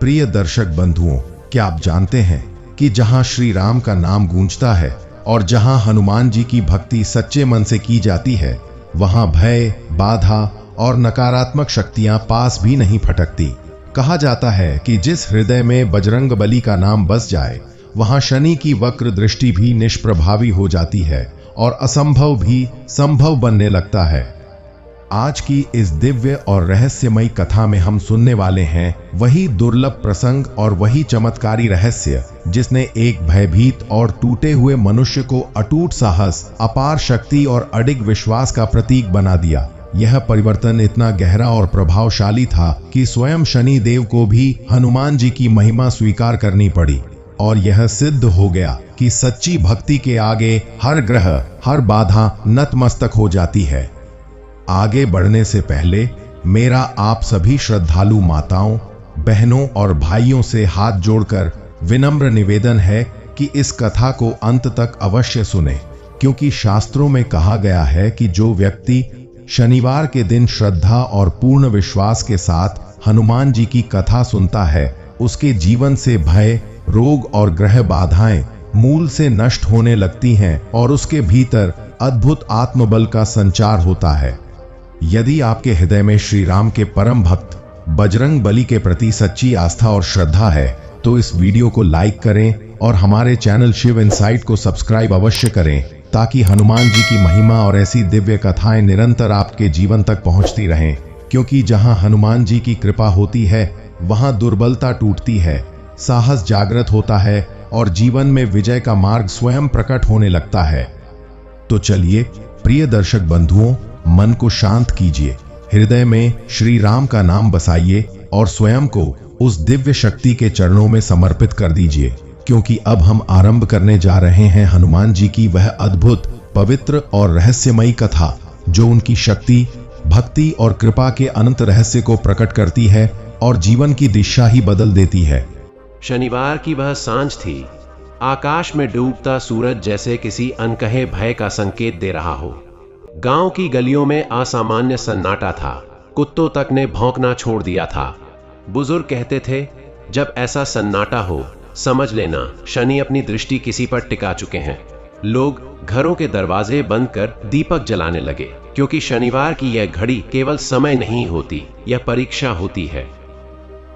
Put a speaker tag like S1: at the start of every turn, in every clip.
S1: प्रिय दर्शक बंधुओं, क्या आप जानते हैं कि जहां श्री राम का नाम गूंजता है और जहां हनुमान जी की भक्ति सच्चे मन से की जाती है, वहां भय, बाधा और नकारात्मक शक्तियां पास भी नहीं फटकती। कहा जाता है कि जिस हृदय में बजरंगबली का नाम बस जाए, वहां शनि की वक्र दृष्टि भी निष्प्रभावी हो जाती है और असंभव भी संभव बनने लगता है। आज की इस दिव्य और रहस्यमयी कथा में हम सुनने वाले हैं वही दुर्लभ प्रसंग और वही चमत्कारी रहस्य जिसने एक भयभीत और टूटे हुए मनुष्य को अटूट साहस, अपार शक्ति और अडिग विश्वास का प्रतीक बना दिया। यह परिवर्तन इतना गहरा और प्रभावशाली था कि स्वयं शनि देव को भी हनुमान जी की महिमा स्वीकार करनी पड़ी और यह सिद्ध हो गया कि सच्ची भक्ति के आगे हर ग्रह, हर बाधा नतमस्तक हो जाती है। आगे बढ़ने से पहले मेरा आप सभी श्रद्धालु माताओं, बहनों और भाइयों से हाथ जोड़कर विनम्र निवेदन है कि इस कथा को अंत तक अवश्य सुने, क्योंकि शास्त्रों में कहा गया है कि जो व्यक्ति शनिवार के दिन श्रद्धा और पूर्ण विश्वास के साथ हनुमान जी की कथा सुनता है, उसके जीवन से भय, रोग और ग्रह बाधाएं मूल से नष्ट होने लगती हैं और उसके भीतर अद्भुत आत्मबल का संचार होता है। यदि आपके हृदय में श्री राम के परम भक्त बजरंग बली के प्रति सच्ची आस्था और श्रद्धा है, तो इस वीडियो को लाइक करें और हमारे चैनल शिव इनसाइट को सब्सक्राइब अवश्य करें, ताकि हनुमान जी की महिमा और ऐसी दिव्य कथाएं निरंतर आपके जीवन तक पहुंचती रहें। क्योंकि जहां हनुमान जी की कृपा होती है, वहां दुर्बलता टूटती है, साहस जागृत होता है और जीवन में विजय का मार्ग स्वयं प्रकट होने लगता है। तो चलिए प्रिय दर्शक बंधुओं, मन को शांत कीजिए, हृदय में श्री राम का नाम बसाइए और स्वयं को उस दिव्य शक्ति के चरणों में समर्पित कर दीजिए, क्योंकि अब हम आरंभ करने जा रहे हैं हनुमान जी की वह अद्भुत, पवित्र और रहस्यमयी कथा, जो उनकी शक्ति, भक्ति और कृपा के अनंत रहस्य को प्रकट करती है और जीवन की दिशा ही बदल देती है।
S2: शनिवार की वह सांझ थी। आकाश में डूबता सूरज जैसे किसी अनकहे भय का संकेत दे रहा हो। गांव की गलियों में असामान्य सन्नाटा था। कुत्तों तक ने भौंकना छोड़ दिया था। बुजुर्ग कहते थे, जब ऐसा सन्नाटा हो, समझ लेना शनि अपनी दृष्टि किसी पर टिका चुके हैं। लोग घरों के दरवाजे बंद कर दीपक जलाने लगे, क्योंकि शनिवार की यह घड़ी केवल समय नहीं होती, यह परीक्षा होती है।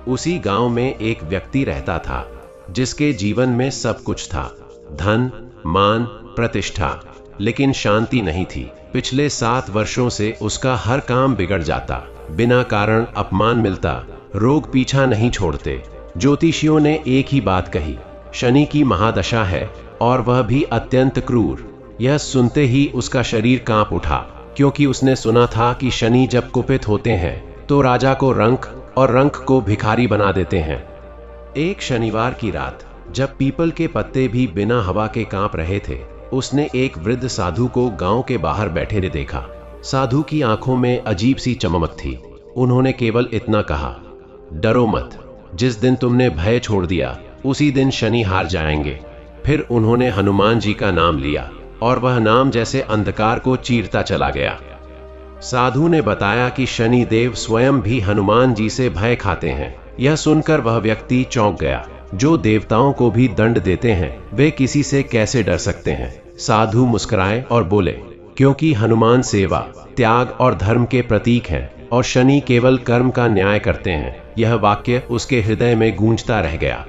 S2: उसी गांव में एक व्यक्ति रहता था जिसके जीवन में सब कुछ था, धन, मान, प्रतिष्ठा, लेकिन शांति नहीं थी। पिछले 7 वर्षों से उसका हर काम बिगड़ जाता, बिना कारण अपमान मिलता, रोग पीछा नहीं छोड़ते। ज्योतिषियों ने एक ही बात कही, शनि की महादशा है और वह भी अत्यंत क्रूर। यह सुनते ही उसका शरीर कांप उठा, क्योंकि उसने सुना था कि शनि जब कुपित होते हैं तो राजा को रंक और रंक को भिखारी बना देते हैं। एक शनिवार की रात, जब पीपल के पत्ते भी बिना हवा के कांप रहे थे, उसने एक वृद्ध साधु को गांव के बाहर बैठे देखा। साधु की आंखों में अजीब सी चमक थी। उन्होंने केवल इतना कहा, डरो मत, जिस दिन तुमने भय छोड़ दिया उसी दिन शनि हार जाएंगे। फिर उन्होंने हनुमान जी का नाम लिया और वह नाम जैसे अंधकार को चीरता चला गया। साधु ने बताया कि शनि देव स्वयं भी हनुमान जी से भय खाते हैं। यह सुनकर वह व्यक्ति चौंक गया। जो देवताओं को भी दंड देते हैं, वे किसी से कैसे डर सकते हैं? साधु मुस्कुराए और बोले, क्योंकि हनुमान सेवा, त्याग और धर्म के प्रतीक हैं और शनि केवल कर्म का न्याय करते हैं। यह वाक्य उसके हृदय में गूंजता रह गया।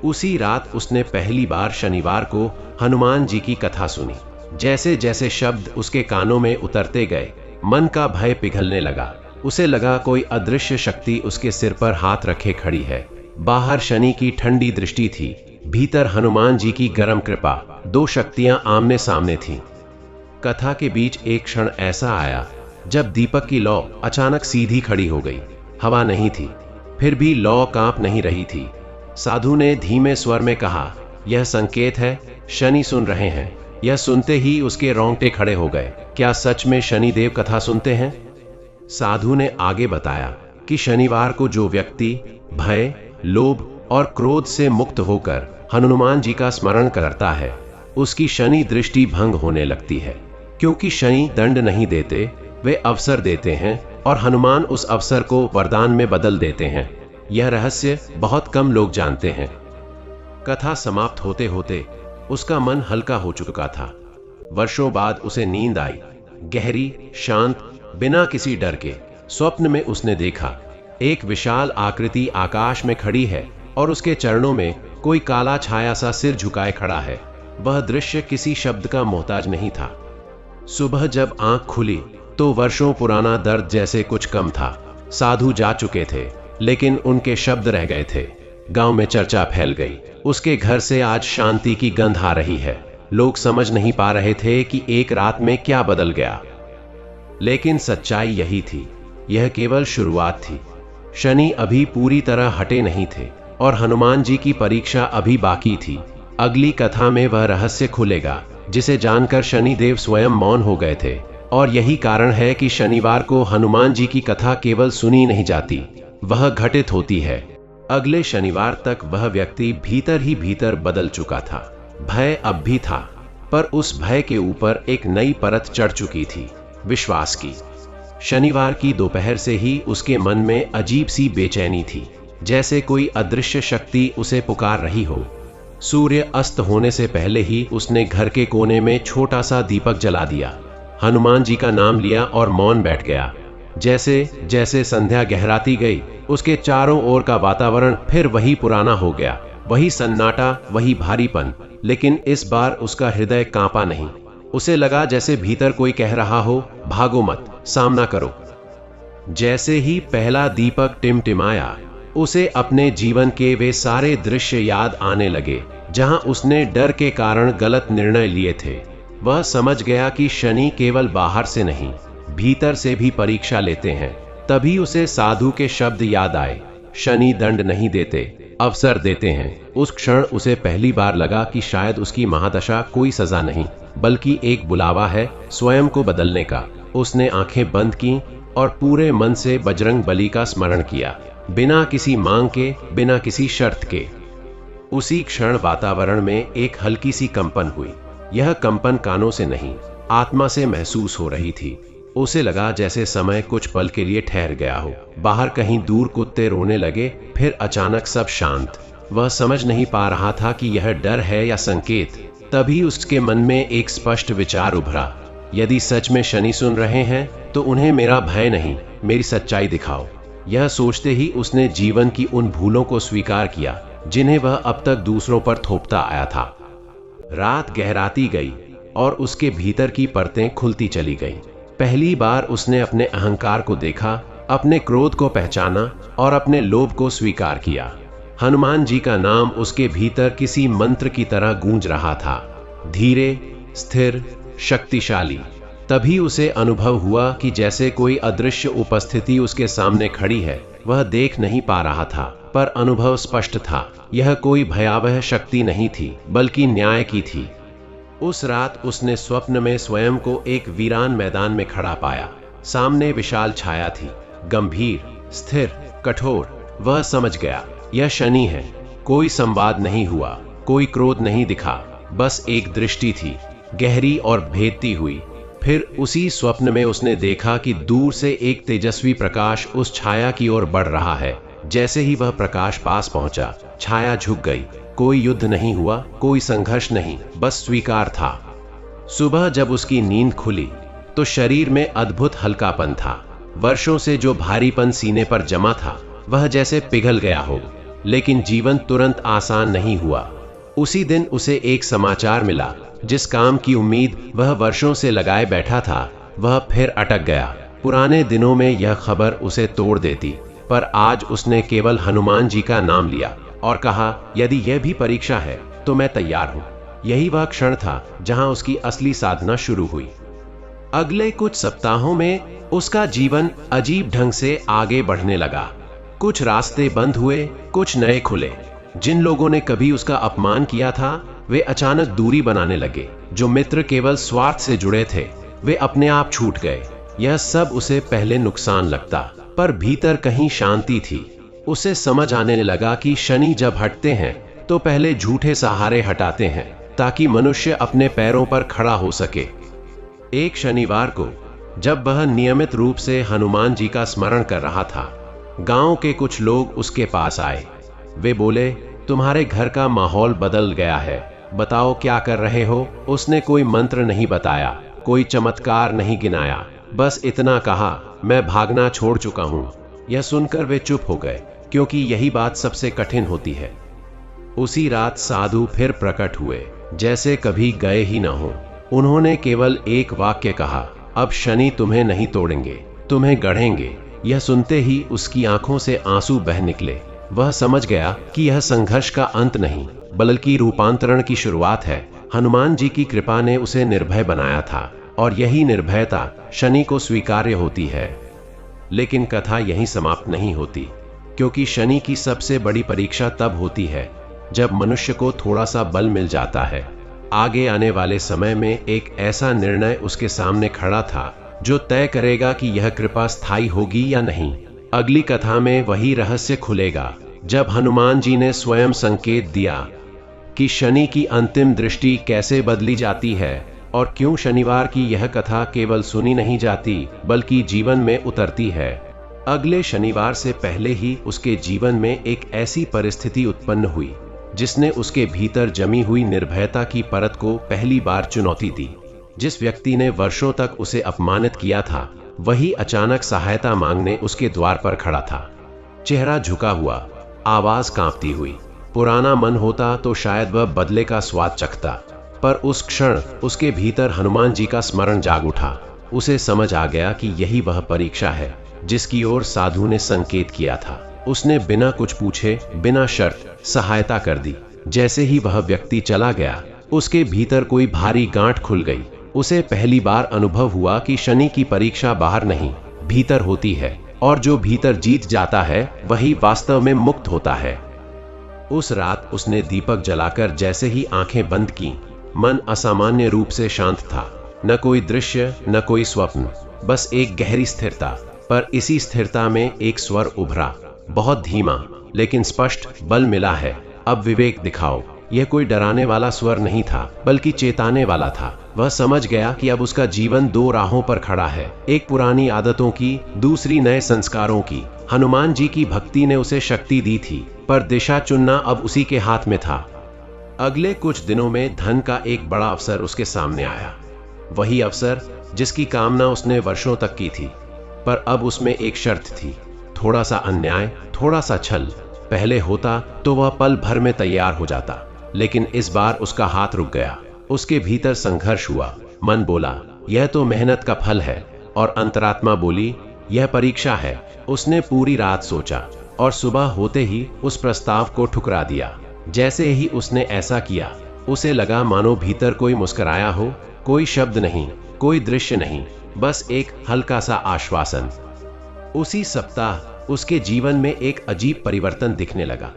S2: उसी रात उसने पहली बार शनिवार को हनुमान जी की कथा सुनी। जैसे जैसे शब्द उसके कानों में उतरते गए, मन का भय पिघलने लगा। उसे लगा कोई अदृश्य शक्ति उसके सिर पर हाथ रखे खड़ी है। बाहर शनि की ठंडी दृष्टि थी, भीतर हनुमान जी की गर्म कृपा। 2 शक्तियां आमने सामने थीं। कथा के बीच एक क्षण ऐसा आया जब दीपक की लौ अचानक सीधी खड़ी हो गई। हवा नहीं थी, फिर भी लौ कांप नहीं रही थी। साधु ने धीमे स्वर में कहा, यह संकेत है, शनि सुन रहे हैं। यह सुनते ही उसके रोंगटे खड़े हो गए। क्या सच में शनि देव कथा सुनते हैं? साधु ने आगे बताया कि शनिवार को जो व्यक्ति भय, लोभ और क्रोध से मुक्त होकर हनुमान जी का स्मरण करता है, उसकी शनि दृष्टि भंग होने लगती है। क्योंकि शनि दंड नहीं देते, वे अवसर देते हैं और हनुमान उस अवसर को वरदान में बदल देते हैं। यह रहस्य बहुत कम लोग जानते हैं। कथा समाप्त होते होते उसका मन हल्का हो चुका था। वर्षों बाद उसे नींद आई। गहरी, शांत, बिना किसी डर के। स्वप्न में उसने देखा एक विशाल आकृति आकाश में खड़ी है और उसके चरणों में कोई काला छाया सा सिर झुकाए खड़ा है। वह दृश्य किसी शब्द का मोहताज नहीं था। सुबह जब आंख खुली तो वर्षों पुराना दर्द जैसे कुछ कम था। साधु जा चुके थे, लेकिन उनके शब्द रह गए थे। गांव में चर्चा फैल गई। उसके घर से आज शांति की गंध आ रही है। लोग समझ नहीं पा रहे थे कि एक रात में क्या बदल गया, लेकिन सच्चाई यही थी। यह केवल शुरुआत थी। शनि अभी पूरी तरह हटे नहीं थे और हनुमान जी की परीक्षा अभी बाकी थी। अगली कथा में वह रहस्य खुलेगा जिसे जानकर शनिदेव स्वयं मौन हो गए थे। और यही कारण है कि शनिवार को हनुमान जी की कथा केवल सुनी नहीं जाती, वह घटित होती है। अगले शनिवार तक वह व्यक्ति भीतर ही भीतर बदल चुका था। भय अब भी था, पर उस भय के ऊपर एक नई परत चढ़ चुकी थी, विश्वास की। शनिवार की दोपहर से ही उसके मन में अजीब सी बेचैनी थी, जैसे कोई अदृश्य शक्ति उसे पुकार रही हो। सूर्य अस्त होने से पहले ही उसने घर के कोने में छोटा सा दीपक जला दिया। हनुमान जी का नाम लिया और मौन बैठ गया। जैसे जैसे संध्या गहराती गई, उसके चारों ओर का वातावरण फिर वही पुराना हो गया। वही सन्नाटा, वही भारीपन, लेकिन इस बार उसका हृदय कांपा नहीं। उसे लगा जैसे भीतर कोई कह रहा हो, भागो मत, सामना करो। जैसे ही पहला दीपक टिमटिमाया, उसे अपने जीवन के वे सारे दृश्य याद आने लगे जहां उसने डर के कारण गलत निर्णय लिए थे। वह समझ गया कि शनि केवल बाहर से नहीं, भीतर से भी परीक्षा लेते हैं। तभी उसे साधु के शब्द याद आए, शनि दंड नहीं देते, अवसर देते हैं। उस क्षण उसे पहली बार लगा कि शायद उसकी महादशा कोई सजा नहीं, बल्कि एक बुलावा है स्वयं को बदलने का। उसने आंखें बंद की और पूरे मन से बजरंग बली का स्मरण किया, बिना किसी मांग के, बिना किसी शर्त के। उसी क्षण वातावरण में एक हल्की सी कंपन हुई। यह कंपन कानों से नहीं, आत्मा से महसूस हो रही थी। उसे लगा जैसे समय कुछ पल के लिए ठहर गया हो। बाहर कहीं दूर कुत्ते रोने लगे, फिर अचानक सब शांत। वह समझ नहीं पा रहा था कि यह डर है या संकेत। तभी उसके मन में एक स्पष्ट विचार उभरा, यदि सच में शनि सुन रहे हैं तो उन्हें मेरा भय नहीं, मेरी सच्चाई दिखाओ। यह सोचते ही उसने जीवन की उन भूलों को स्वीकार किया जिन्हें वह अब तक दूसरों पर थोपता आया था। रात गहराती गई और उसके भीतर की परतें खुलती चली गईं। पहली बार उसने अपने अहंकार को देखा, अपने क्रोध को पहचाना और अपने लोभ को स्वीकार किया। हनुमान जी का नाम उसके भीतर किसी मंत्र की तरह गूंज रहा था, धीरे, स्थिर, शक्तिशाली। तभी उसे अनुभव हुआ कि जैसे कोई अदृश्य उपस्थिति उसके सामने खड़ी है। वह देख नहीं पा रहा था, पर अनुभव स्पष्ट था। यह कोई भयावह शक्ति नहीं थी, बल्कि न्याय की थी। उस रात उसने स्वप्न में स्वयं को एक वीरान मैदान में खड़ा पाया। सामने विशाल छाया थी, गंभीर, स्थिर, कठोर। वह समझ गया, यह शनि है। कोई संवाद नहीं हुआ, कोई क्रोध नहीं दिखा, बस एक दृष्टि थी, गहरी और भेदती हुई। फिर उसी स्वप्न में उसने देखा कि दूर से एक तेजस्वी प्रकाश उस छाया की ओर बढ़ रहा है। जैसे ही वह प्रकाश पास पहुंचा, छाया झुक गई। कोई युद्ध नहीं हुआ, कोई संघर्ष नहीं, बस स्वीकार था। सुबह जब उसकी नींद खुली तो शरीर में अद्भुत हल्कापन था। वर्षों से जो भारीपन सीने पर जमा था वह जैसे पिघल गया हो। लेकिन जीवन तुरंत आसान नहीं हुआ। उसी दिन उसे एक समाचार मिला। जिस काम की उम्मीद वह वर्षों से लगाए बैठा था, वह फिर अटक गया। पुराने दिनों में यह खबर उसे तोड़ देती, पर आज उसने केवल हनुमान जी का नाम लिया और कहा, यदि यह भी परीक्षा है तो मैं तैयार हूं। यही वह क्षण था जहां उसकी असली साधना शुरू हुई। अगले कुछ सप्ताहों में उसका जीवन अजीब ढंग से आगे बढ़ने लगा। कुछ रास्ते बंद हुए, कुछ नए खुले। जिन लोगों ने कभी उसका अपमान किया था, वे अचानक दूरी बनाने लगे। जो मित्र केवल स्वार्थ से जुड़े थे, वे अपने आप छूट गए। यह सब उसे पहले नुकसान लगता, पर भीतर कहीं शांति थी। उसे समझ आने लगा कि शनि जब हटते हैं तो पहले झूठे सहारे हटाते हैं, ताकि मनुष्य अपने पैरों पर खड़ा हो सके। एक शनिवार को जब वह नियमित रूप से हनुमान जी का स्मरण कर रहा था, गांव के कुछ लोग उसके पास आए। वे बोले, तुम्हारे घर का माहौल बदल गया है, बताओ क्या कर रहे हो। उसने कोई मंत्र नहीं बताया, कोई चमत्कार नहीं गिनाया, बस इतना कहा, मैं भागना छोड़ चुका हूं। यह सुनकर वे चुप हो गए, क्योंकि यही बात सबसे कठिन होती है। उसी रात साधु फिर प्रकट हुए, जैसे कभी गए ही न हो। उन्होंने केवल एक वाक्य कहा, अब शनि तुम्हें नहीं तोड़ेंगे, तुम्हें गढ़ेंगे। यह सुनते ही उसकी आंखों से आंसू बह निकले। वह समझ गया कि यह संघर्ष का अंत नहीं, बल्कि रूपांतरण की शुरुआत है। हनुमान जी की कृपा ने उसे निर्भय बनाया था, और यही निर्भयता शनि को स्वीकार्य होती है। लेकिन कथा यहीं समाप्त नहीं होती, क्योंकि शनि की सबसे बड़ी परीक्षा तब होती है जब मनुष्य को थोड़ा सा बल मिल जाता है। आगे आने वाले समय में एक ऐसा निर्णय उसके सामने खड़ा था जो तय करेगा कि यह कृपा स्थायी होगी या नहीं। अगली कथा में वही रहस्य खुलेगा, जब हनुमान जी ने स्वयं संकेत दिया कि शनि की अंतिम दृष्टि कैसे बदली जाती है, और क्यों शनिवार की यह कथा केवल सुनी नहीं जाती बल्कि जीवन में उतरती है। अगले शनिवार से पहले ही उसके जीवन में एक ऐसी परिस्थिति उत्पन्न हुई जिसने उसके भीतर जमी हुई निर्भयता की परत को पहली बार चुनौती दी। जिस व्यक्ति ने वर्षों तक उसे अपमानित किया था, वही अचानक सहायता मांगने उसके द्वार पर खड़ा था। चेहरा झुका हुआ, आवाज कांपती हुई। पुराना मन होता तो शायद वह बदले का स्वाद चखता, पर उस क्षण उसके भीतर हनुमान जी का स्मरण जाग उठा। उसे समझ आ गया कि यही वह परीक्षा है जिसकी ओर साधु ने संकेत किया था। उसने बिना कुछ पूछे, बिना शर्त सहायता कर दी। जैसे ही वह व्यक्ति चला गया, उसके भीतर कोई भारी गांठ खुल गई। उसे पहली बार अनुभव हुआ कि शनि की परीक्षा बाहर नहीं, भीतर होती है, और जो भीतर जीत जाता है वही वास्तव में मुक्त होता है। उस रात उसने दीपक जलाकर जैसे ही आंखें बंद की, मन असामान्य रूप से शांत था। न कोई दृश्य, न कोई स्वप्न, बस एक गहरी स्थिरता। पर इसी स्थिरता में एक स्वर उभरा, बहुत धीमा लेकिन स्पष्ट, बल मिला है, अब विवेक दिखाओ। यह कोई डराने वाला स्वर नहीं था, बल्कि चेताने वाला था। वह समझ गया कि अब उसका जीवन दो राहों पर खड़ा है, एक पुरानी आदतों की, दूसरी नए संस्कारों की। हनुमान जी की भक्ति ने उसे शक्ति दी थी, पर दिशा चुनना अब उसी के हाथ में था। अगले कुछ दिनों में धन का एक बड़ा अवसर उसके सामने आया। वही अवसर जिसकी कामना उसने वर्षों तक की थी, पर अब उसमें एक शर्त थी, थोड़ा सा अन्याय, थोड़ा सा छल। पहले होता तो वह पल भर में तैयार हो जाता, लेकिन इस बार उसका हाथ रुक गया। उसके भीतर संघर्ष हुआ। मन बोला, यह तो मेहनत का फल है, और अंतरात्मा बोली, यह परीक्षा है। उसने पूरी रात सोचा, और सुबह होते ही उस प्रस्ताव को ठुकरा दिया। जैसे ही उसने ऐसा किया, उसे लगा मानो भीतर कोई मुस्कुराया हो। कोई शब्द नहीं, कोई दृश्य नहीं, बस एक हल्का सा आश्वासन। उसी सप्ताह उसके जीवन में एक अजीब परिवर्तन दिखने लगा।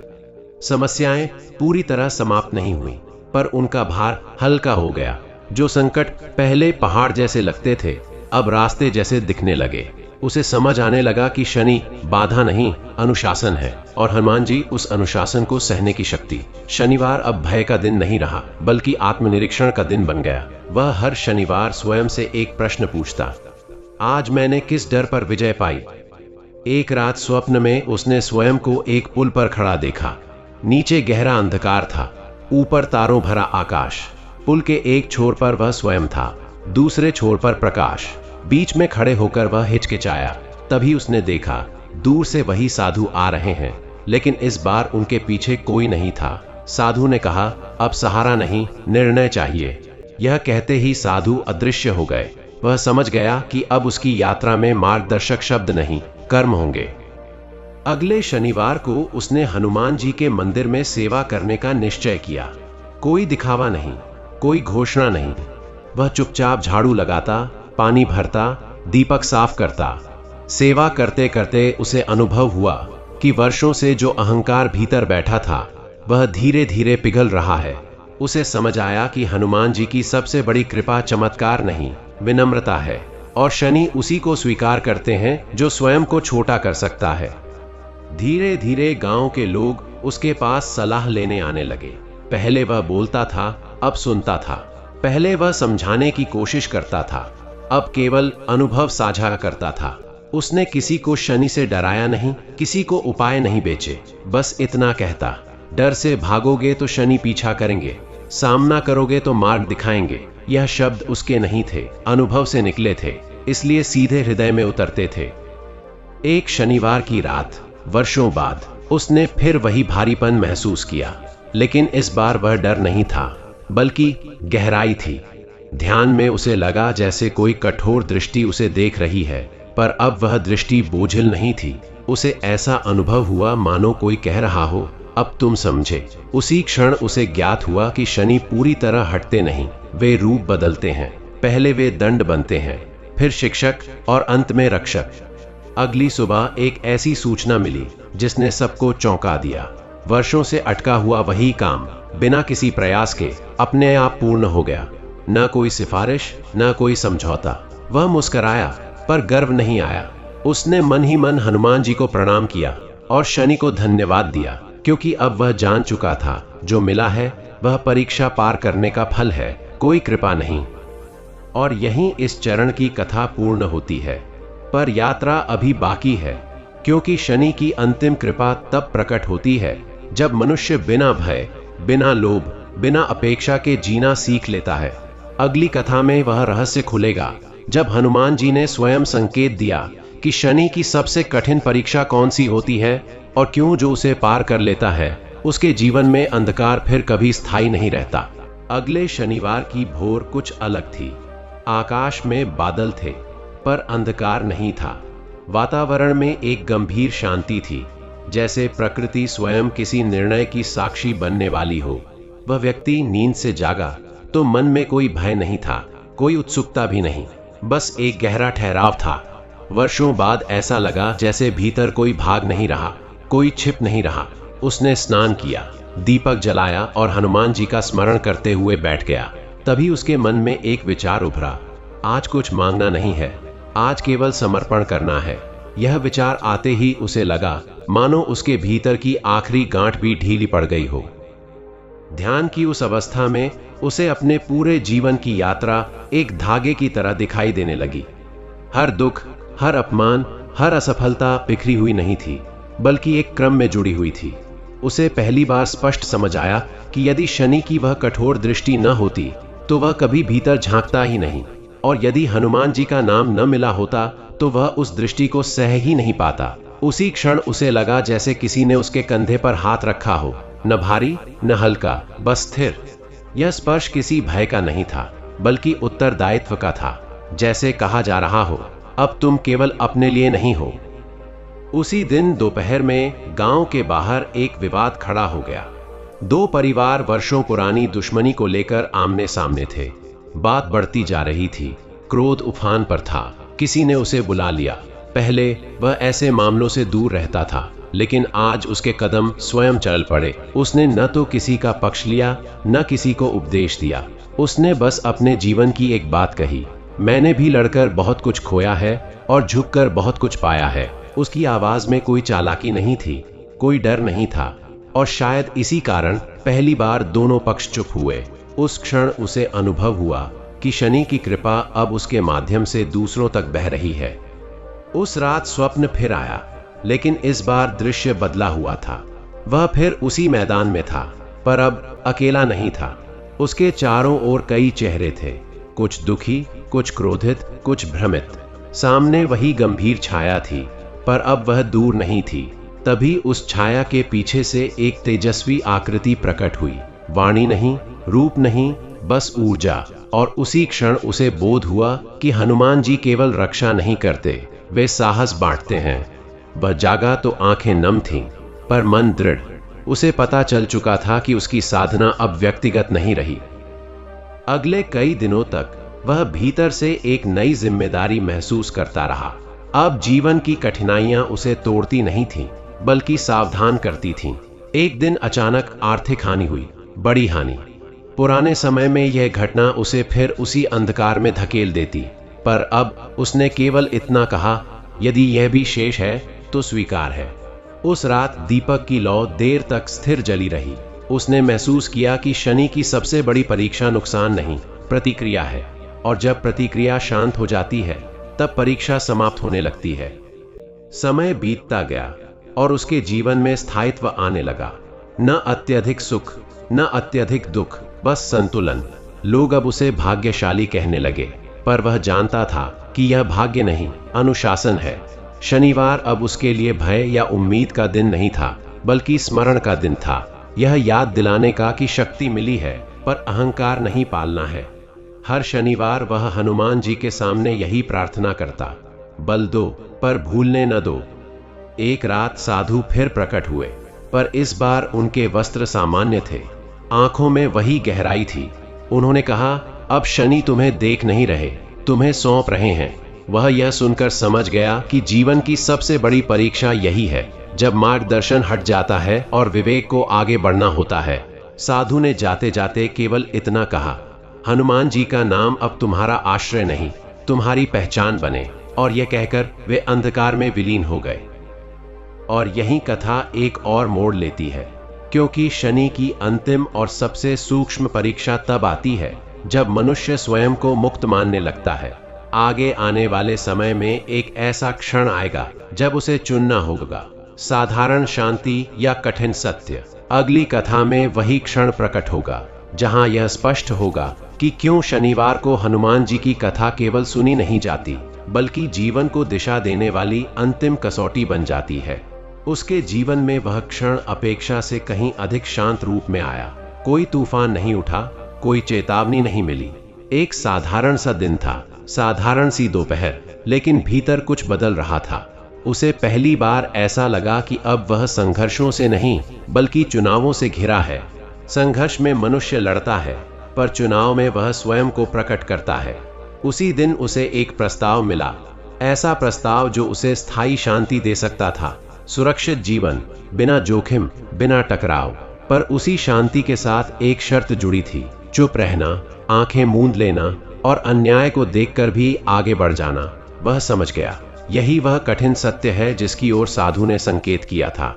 S2: समस्याएं पूरी तरह समाप्त नहीं हुई, पर उनका भार हल्का हो गया। जो संकट पहले पहाड़ जैसे लगते थे, अब रास्ते जैसे दिखने लगे। उसे समझ आने लगा कि शनि बाधा नहीं, अनुशासन है, और हनुमान जी उस अनुशासन को सहने की शक्ति। शनिवार अब भय का दिन नहीं रहा, बल्कि आत्मनिरीक्षण का दिन बन गया। वह हर शनिवार स्वयं से एक प्रश्न पूछता, आज मैंने किस डर पर विजय पाई। एक रात स्वप्न में उसने स्वयं को एक पुल पर खड़ा देखा। नीचे गहरा अंधकार था, ऊपर तारों भरा आकाश। पुल के एक छोर पर वह स्वयं था, दूसरे छोर पर प्रकाश। बीच में खड़े होकर वह हिचकिचाया। तभी उसने देखा, दूर से वही साधु आ रहे हैं, लेकिन इस बार उनके पीछे कोई नहीं था। साधु ने कहा, अब सहारा नहीं, निर्णय चाहिए। यह कहते ही साधु अदृश्य हो गए। वह समझ गया कि अब उसकी यात्रा में मार्गदर्शक शब्द नहीं, कर्म होंगे। अगले शनिवार को उसने हनुमान जी के मंदिर में सेवा करने का निश्चय किया। कोई दिखावा नहीं, कोई घोषणा नहीं। वह चुपचाप झाड़ू लगाता, पानी भरता, दीपक साफ करता। सेवा करते करते उसे अनुभव हुआ कि वर्षों से जो अहंकार भीतर बैठा था, वह धीरे धीरे पिघल रहा है। उसे समझ आया कि हनुमान जी की सबसे बड़ी कृपा चमत्कार नहीं, विनम्रता है, और शनि उसी को स्वीकार करते हैं जो स्वयं को छोटा कर सकता है। धीरे धीरे गांव के लोग उसके पास सलाह लेने आने लगे। पहले वह बोलता था, अब सुनता था। पहले वह समझाने की कोशिश करता था, अब केवल अनुभव साझा करता था। उसने किसी को शनि से डराया नहीं, किसी को उपाय नहीं बेचे, बस इतना कहता, डर से भागोगे तो शनि पीछा करेंगे, सामना करोगे तो मार्ग दिखाएंगे। यह शब्द उसके नहीं थे, अनुभव से निकले थे, इसलिए सीधे हृदय में उतरते थे। एक शनिवार की रात, वर्षों बाद, उसने फिर वही भारीपन महसूस किया, लेकिन इस बार वह डर नहीं था, बल्कि गहराई थी। ध्यान में उसे लगा जैसे कोई कठोर दृष्टि उसे देख रही है, पर अब वह दृष्टि बोझिल नहीं थी। उसे ऐसा अनुभव हुआ मानो कोई कह रहा हो, अब तुम समझे। उसी क्षण उसे ज्ञात हुआ कि शनि पूरी तरह हटते नहीं, वे रूप बदलते हैं। पहले वे दंड बनते हैं, फिर शिक्षक और अंत में रक्षक। अगली सुबह एक ऐसी सूचना मिली जिसने सबको चौंका दिया। वर्षों से अटका हुआ वही काम बिना किसी प्रयास के अपने आप पूर्ण हो गया। न कोई सिफारिश, न कोई समझौता। वह मुस्कराया, पर गर्व नहीं आया। उसने मन ही मन हनुमान जी को प्रणाम किया और शनि को धन्यवाद दिया, क्योंकि अब वह जान चुका था, जो मिला है वह परीक्षा पार करने का फल है, कोई कृपा नहीं। और यहीं इस चरण की कथा पूर्ण होती है। पर यात्रा अभी बाकी है, क्योंकि शनि की अंतिम कृपा तब प्रकट होती है जब मनुष्य बिना भय, बिना लोभ, बिना अपेक्षा के जीना सीख लेता है। अगली कथा में वह रहस्य खुलेगा जब हनुमान जी ने स्वयं संकेत दिया कि शनि की सबसे कठिन परीक्षा कौन सी होती है और क्यों जो उसे पार कर लेता है उसके जीवन में अंधकार फिर कभी स्थायी नहीं रहता। अगले शनिवार की भोर कुछ अलग थी। आकाश में बादल थे, पर अंधकार नहीं था। वातावरण में एक गंभीर शांति थी, जैसे प्रकृति स्वयं किसी निर्णय की साक्षी बनने वाली हो। वह व्यक्ति नींद से जागा तो मन में कोई भय नहीं था, कोई उत्सुकता भी नहीं, बस एक गहरा ठहराव था। वर्षों बाद ऐसा लगा जैसे भीतर कोई भाग नहीं रहा, कोई छिप नहीं रहा। उसने स्नान किया, दीपक जलाया और हनुमान जी का स्मरण करते हुए बैठ गया। तभी उसके मन में एक विचार उभरा, आज कुछ मांगना नहीं है, आज केवल समर्पण करना है। यह विचार आते ही उसे लगा मानो उसके भीतर की आखिरी गांठ भी ढीली पड़ गई हो। ध्यान की उस अवस्था में उसे अपने पूरे जीवन की यात्रा एक धागे की तरह दिखाई देने लगी। हर दुख, हर अपमान, हर असफलता बिखरी हुई नहीं थी, बल्कि एक क्रम में जुड़ी हुई थी। उसे पहली बार स्पष्ट समझ आया कि यदि शनि की वह कठोर दृष्टि न होती तो वह कभी भीतर झांकता ही नहीं, और यदि हनुमान जी का नाम न मिला होता तो वह उस दृष्टि को सह ही नहीं पाता। उसी क्षण उसे लगा जैसे किसी ने उसके कंधे पर हाथ रखा हो, न भारी न हल्का, बस स्थिर। यह स्पर्श किसी भय का नहीं था, बल्कि उत्तरदायित्व का था, जैसे कहा जा रहा हो, अब तुम केवल अपने लिए नहीं हो। उसी दिन दोपहर में गांव के बाहर एक विवाद खड़ा हो गया। दो परिवार वर्षों पुरानी दुश्मनी को लेकर आमने सामने थे। बात बढ़ती जा रही थी, क्रोध उफान पर था। किसी ने उसे बुला लिया। पहले वह ऐसे मामलों से दूर रहता था, लेकिन आज उसके कदम स्वयं चल पड़े। उसने न तो किसी का पक्ष लिया, न किसी को उपदेश दिया। उसने बस अपने जीवन की एक बात कही, मैंने भी लड़कर बहुत कुछ खोया है और झुककर बहुत कुछ पाया है। उसकी आवाज में कोई चालाकी नहीं थी, कोई डर नहीं था, और शायद इसी कारण पहली बार दोनों पक्ष चुप हुए। उस क्षण उसे अनुभव हुआ कि शनि की कृपा अब उसके माध्यम से दूसरों तक बह रही है। उस रात स्वप्न फिर आया, लेकिन इस बार दृश्य बदला हुआ था। वह फिर उसी मैदान में था, पर अब अकेला नहीं था। उसके चारों ओर कई चेहरे थे, कुछ दुखी, कुछ क्रोधित, कुछ भ्रमित। सामने वही गंभीर छाया थी, पर अब वह दूर नहीं थी। तभी उस छाया के पीछे से एक तेजस्वी आकृति प्रकट हुई। वाणी नहीं, रूप नहीं, बस ऊर्जा। और उसी क्षण उसे बोध हुआ कि हनुमान जी केवल रक्षा नहीं करते, वे साहस बांटते हैं। वह जागा तो आंखें नम थीं, पर मन दृढ़। उसे पता चल चुका था कि उसकी साधना अब व्यक्तिगत नहीं रही। अगले कई दिनों तक वह भीतर से एक नई जिम्मेदारी महसूस करता रहा। अब जीवन की कठिनाइयां उसे तोड़ती नहीं थीं, बल्कि सावधान करती थीं। एक दिन अचानक आर्थिक हानि हुई, बड़ी हानि। पुराने समय में यह घटना उसे फिर उसी अंधकार में धकेल देती, पर अब उसने केवल इतना कहा, यदि यह भी शेष है तो स्वीकार है। उस रात दीपक की लौ देर तक स्थिर जली रही। उसने महसूस किया कि शनि की सबसे बड़ी परीक्षा नुकसान नहीं, प्रतिक्रिया है। और जब प्रतिक्रिया शांत हो जाती है तब परीक्षा समाप्त होने लगती है। समय बीतता गया और उसके जीवन में स्थायित्व आने लगा। न अत्यधिक सुख, न अत्यधिक दुख, बस संतुलन। लोग अब उसे भाग्यशाली कहने लगे, पर वह जानता था कि यह भाग्य नहीं, अनुशासन है। शनिवार अब उसके लिए भय या उम्मीद का दिन नहीं था, बल्कि स्मरण का दिन था। यह याद दिलाने का कि शक्ति मिली है, पर अहंकार नहीं पालना है। हर शनिवार वह हनुमान जी के सामने यही प्रार्थना करता, बल दो पर भूलने न दो। एक रात साधु फिर प्रकट हुए, पर इस बार उनके वस्त्र सामान्य थे, आंखों में वही गहराई थी। उन्होंने कहा, अब शनि तुम्हें देख नहीं रहे, तुम्हें सौंप रहे हैं। वह यह सुनकर समझ गया कि जीवन की सबसे बड़ी परीक्षा यही है, जब मार्गदर्शन हट जाता है और विवेक को आगे बढ़ना होता है। साधु ने जाते जाते केवल इतना कहा, हनुमान जी का नाम अब तुम्हारा आश्रय नहीं, तुम्हारी पहचान बने। और यह कहकर वे अंधकार में विलीन हो गए। और यही कथा एक और मोड़ लेती है, क्योंकि शनि की अंतिम और सबसे सूक्ष्म परीक्षा तब आती है जब मनुष्य स्वयं को मुक्त मानने लगता है। आगे आने वाले समय में एक ऐसा क्षण आएगा जब उसे चुनना होगा, साधारण शांति या कठिन सत्य। अगली कथा में वही क्षण प्रकट होगा जहां यह स्पष्ट होगा कि क्यों शनिवार को हनुमान जी की कथा केवल सुनी नहीं जाती, बल्कि जीवन को दिशा देने वाली अंतिम कसौटी बन जाती है। उसके जीवन में वह क्षण अपेक्षा से कहीं अधिक शांत रूप में आया। कोई तूफान नहीं उठा, कोई चेतावनी नहीं मिली। एक साधारण सा दिन था, साधारण सी दोपहर, लेकिन भीतर कुछ बदल रहा था। उसे पहली बार ऐसा लगा कि अब वह संघर्षों से नहीं, बल्कि चुनावों से घिरा है। संघर्ष में मनुष्य लड़ता है, पर चुनाव में वह स्वयं को प्रकट करता है। उसी दिन उसे एक प्रस्ताव मिला, ऐसा प्रस्ताव जो उसे स्थायी शांति दे सकता था, सुरक्षित जीवन, बिना जोखिम, बिना टकराव। पर उसी शांति के साथ एक शर्त जुड़ी थी, चुप रहना, आंखें मूंद लेना और अन्याय को देखकर भी आगे बढ़ जाना। वह समझ गया, यही वह कठिन सत्य है जिसकी ओर साधु ने संकेत किया था।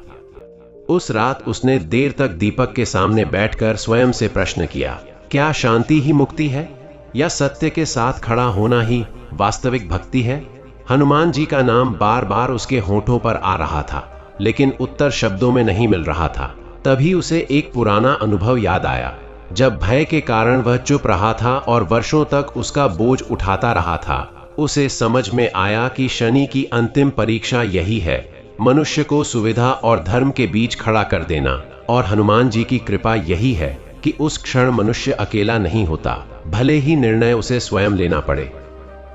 S2: उस रात उसने देर तक दीपक के सामने बैठकर स्वयं से प्रश्न किया, क्या शांति ही मुक्ति है, या सत्य के साथ खड़ा होना ही वास्तविक भक्ति है? हनुमान जी का नाम बार बार उसके होठों पर आ रहा था, लेकिन उत्तर शब्दों में नहीं मिल रहा था। तभी उसे एक पुराना अनुभव याद आया, जब भय के कारण वह चुप रहा था और वर्षों तक उसका बोझ उठाता रहा था। उसे समझ में आया कि शनि की अंतिम परीक्षा यही है, मनुष्य को सुविधा और धर्म के बीच खड़ा कर देना। और हनुमान जी की कृपा यही है कि उस क्षण मनुष्य अकेला नहीं होता, भले ही निर्णय उसे स्वयं लेना पड़े।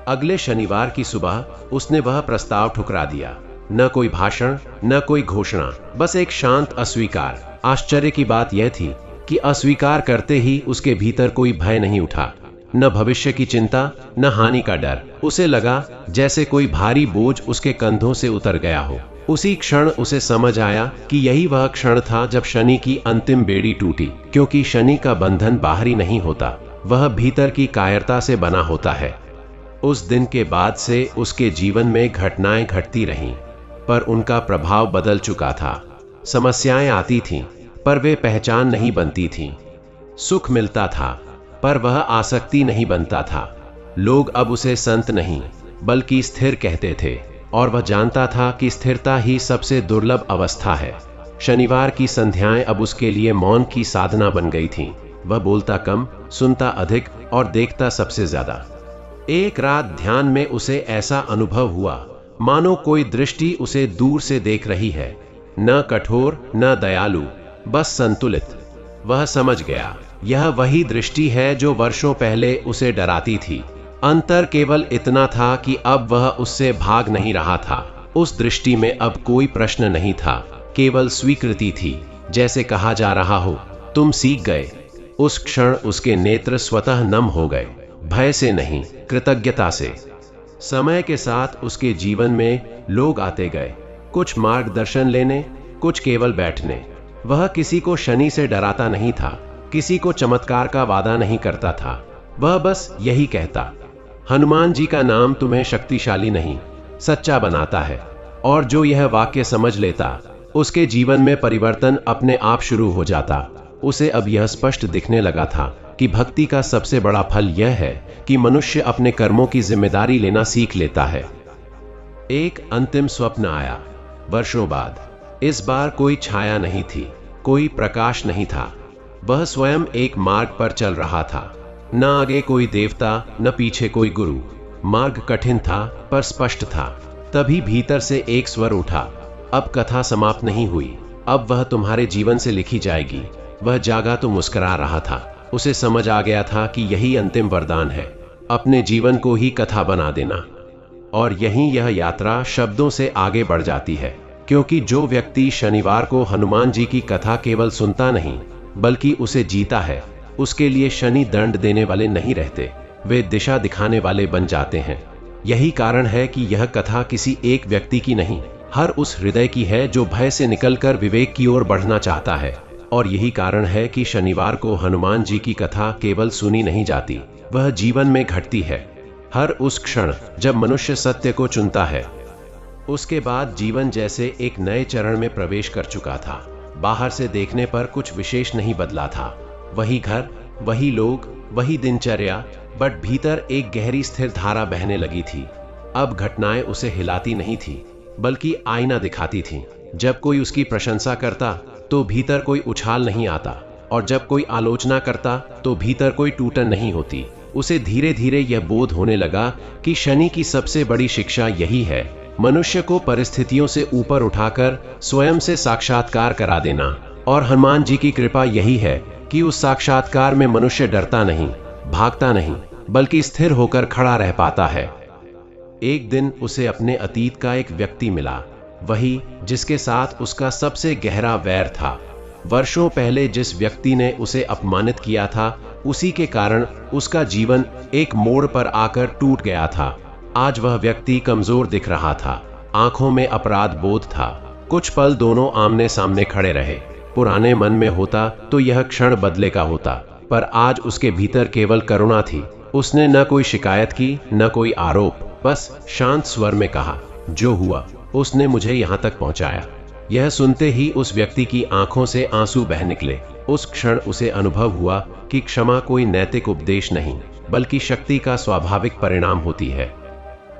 S2: अगले शनिवार की सुबह उसने वह प्रस्ताव ठुकरा दिया। न कोई भाषण, न कोई घोषणा, बस एक शांत अस्वीकार। आश्चर्य की बात यह थी कि अस्वीकार करते ही उसके भीतर कोई भय नहीं उठा, न भविष्य की चिंता, न हानि का डर। उसे लगा जैसे कोई भारी बोझ उसके कंधों से उतर गया हो। उसी क्षण उसे समझ आया कि यही वह क्षण था जब शनि की अंतिम बेड़ी टूटी, क्योंकि शनि का बंधन बाहरी नहीं होता, वह भीतर की कायरता से बना होता है। उस दिन के बाद से उसके जीवन में घटनाएं घटती रहीं, पर उनका प्रभाव बदल चुका था। समस्याएं आती थीं, पर वे पहचान नहीं बनती थीं। सुख मिलता था, पर वह आसक्ति नहीं बनता था। लोग अब उसे संत नहीं, बल्कि स्थिर कहते थे, और वह जानता था कि स्थिरता ही सबसे दुर्लभ अवस्था है। शनिवार की संध्याएं अब उसके लिए मौन की साधना बन गई थीं। वह बोलता कम, सुनता अधिक और देखता सबसे ज्यादा। एक रात ध्यान में उसे ऐसा अनुभव हुआ, मानो कोई दृष्टि उसे दूर से देख रही है, न कठोर न दयालु, बस संतुलित। वह समझ गया, यह वही दृष्टि है जो वर्षों पहले उसे डराती थी। अंतर केवल इतना था कि अब वह उससे भाग नहीं रहा था। उस दृष्टि में अब कोई प्रश्न नहीं था, केवल स्वीकृति थी, जैसे कहा जा रहा हो, तुम सीख गए। उस क्षण उसके नेत्र स्वतः नम हो गए, भय से नहीं, कृतज्ञता से। समय के साथ उसके जीवन में लोग आते गए, कुछ मार्गदर्शन लेने, कुछ केवल बैठने। वह किसी को शनि से डराता नहीं था, किसी को चमत्कार का वादा नहीं करता था। वह बस यही कहता, हनुमान जी का नाम तुम्हें शक्तिशाली नहीं, सच्चा बनाता है। और जो यह वाक्य समझ लेता, उसके जीवन में परिवर्तन अपने आप शुरू हो जाता। उसे अब यह स्पष्ट दिखने लगा था कि भक्ति का सबसे बड़ा फल यह है कि मनुष्य अपने कर्मों की जिम्मेदारी लेना सीख लेता है। एक अंतिम स्वप्न आया। वर्षों बाद इस बार कोई छाया नहीं थी, कोई प्रकाश नहीं था। वह स्वयं एक मार्ग पर चल रहा था। न आगे कोई देवता, न पीछे कोई गुरु। मार्ग कठिन था पर स्पष्ट था। तभी भीतर से एक स्वर उठा, अब कथा समाप्त नहीं हुई, अब वह तुम्हारे जीवन से लिखी जाएगी। वह जागा तो मुस्कुरा रहा था। उसे समझ आ गया था कि यही अंतिम वरदान है, अपने जीवन को ही कथा बना देना। और यहीं यह यात्रा शब्दों से आगे बढ़ जाती है, क्योंकि जो व्यक्ति शनिवार को हनुमान जी की कथा केवल सुनता नहीं बल्कि उसे जीता है, उसके लिए शनि दंड देने वाले नहीं रहते, वे दिशा दिखाने वाले बन जाते हैं। यही कारण है कि यह कथा किसी एक व्यक्ति की नहीं, हर उस हृदय की है जो भय से निकलकर विवेक की ओर बढ़ना चाहता है। और यही कारण है कि शनिवार को हनुमान जी की कथा केवल सुनी नहीं जाती, वह जीवन में घटती है। हर उस क्षण जब मनुष्य सत्य को चुनता है, उसके बाद जीवन जैसे एक नए चरण में प्रवेश कर चुका था। बाहर से देखने पर कुछ विशेष नहीं बदला था, वही घर, वही लोग, वही दिनचर्या, बट भीतर एक गहरी स्थिर धारा बहने लगी थी। अब घटनाएं उसे हिलाती नहीं थी बल्कि आईना दिखाती थीं। जब कोई उसकी प्रशंसा करता तो भीतर कोई उछाल नहीं आता, और जब कोई आलोचना करता तो भीतर कोई टूटन नहीं होती। उसे धीरे धीरे यह बोध होने लगा कि शनि की सबसे बड़ी शिक्षा यही है, मनुष्य को परिस्थितियों से ऊपर उठाकर स्वयं से साक्षात्कार करा देना। और हनुमान जी की कृपा यही है कि उस साक्षात्कार में मनुष्य डरता नहीं, भागता नहीं, बल्कि स्थिर होकर खड़ा रह पाता है। एक दिन उसे अपने अतीत का एक व्यक्ति मिला, वही जिसके साथ उसका सबसे गहरा वैर था। वर्षों पहले जिस व्यक्ति ने उसे अपमानित किया था, उसी के कारण उसका जीवन एक मोड़ पर आकर टूट गया था। आज वह व्यक्ति कमजोर दिख रहा था, आंखों में अपराध बोध था। कुछ पल दोनों आमने सामने खड़े रहे। पुराने मन में होता तो यह क्षण बदले का होता, पर आज उसके भीतर केवल करुणा थी। उसने न कोई शिकायत की, न कोई आरोप, बस शांत स्वर में कहा, जो हुआ उसने मुझे यहाँ तक पहुँचाया। यह सुनते ही उस व्यक्ति की आंखों से आंसू बह निकले। उस क्षण उसे अनुभव हुआ कि क्षमा कोई नैतिक उपदेश नहीं, बल्कि शक्ति का स्वाभाविक परिणाम होती है।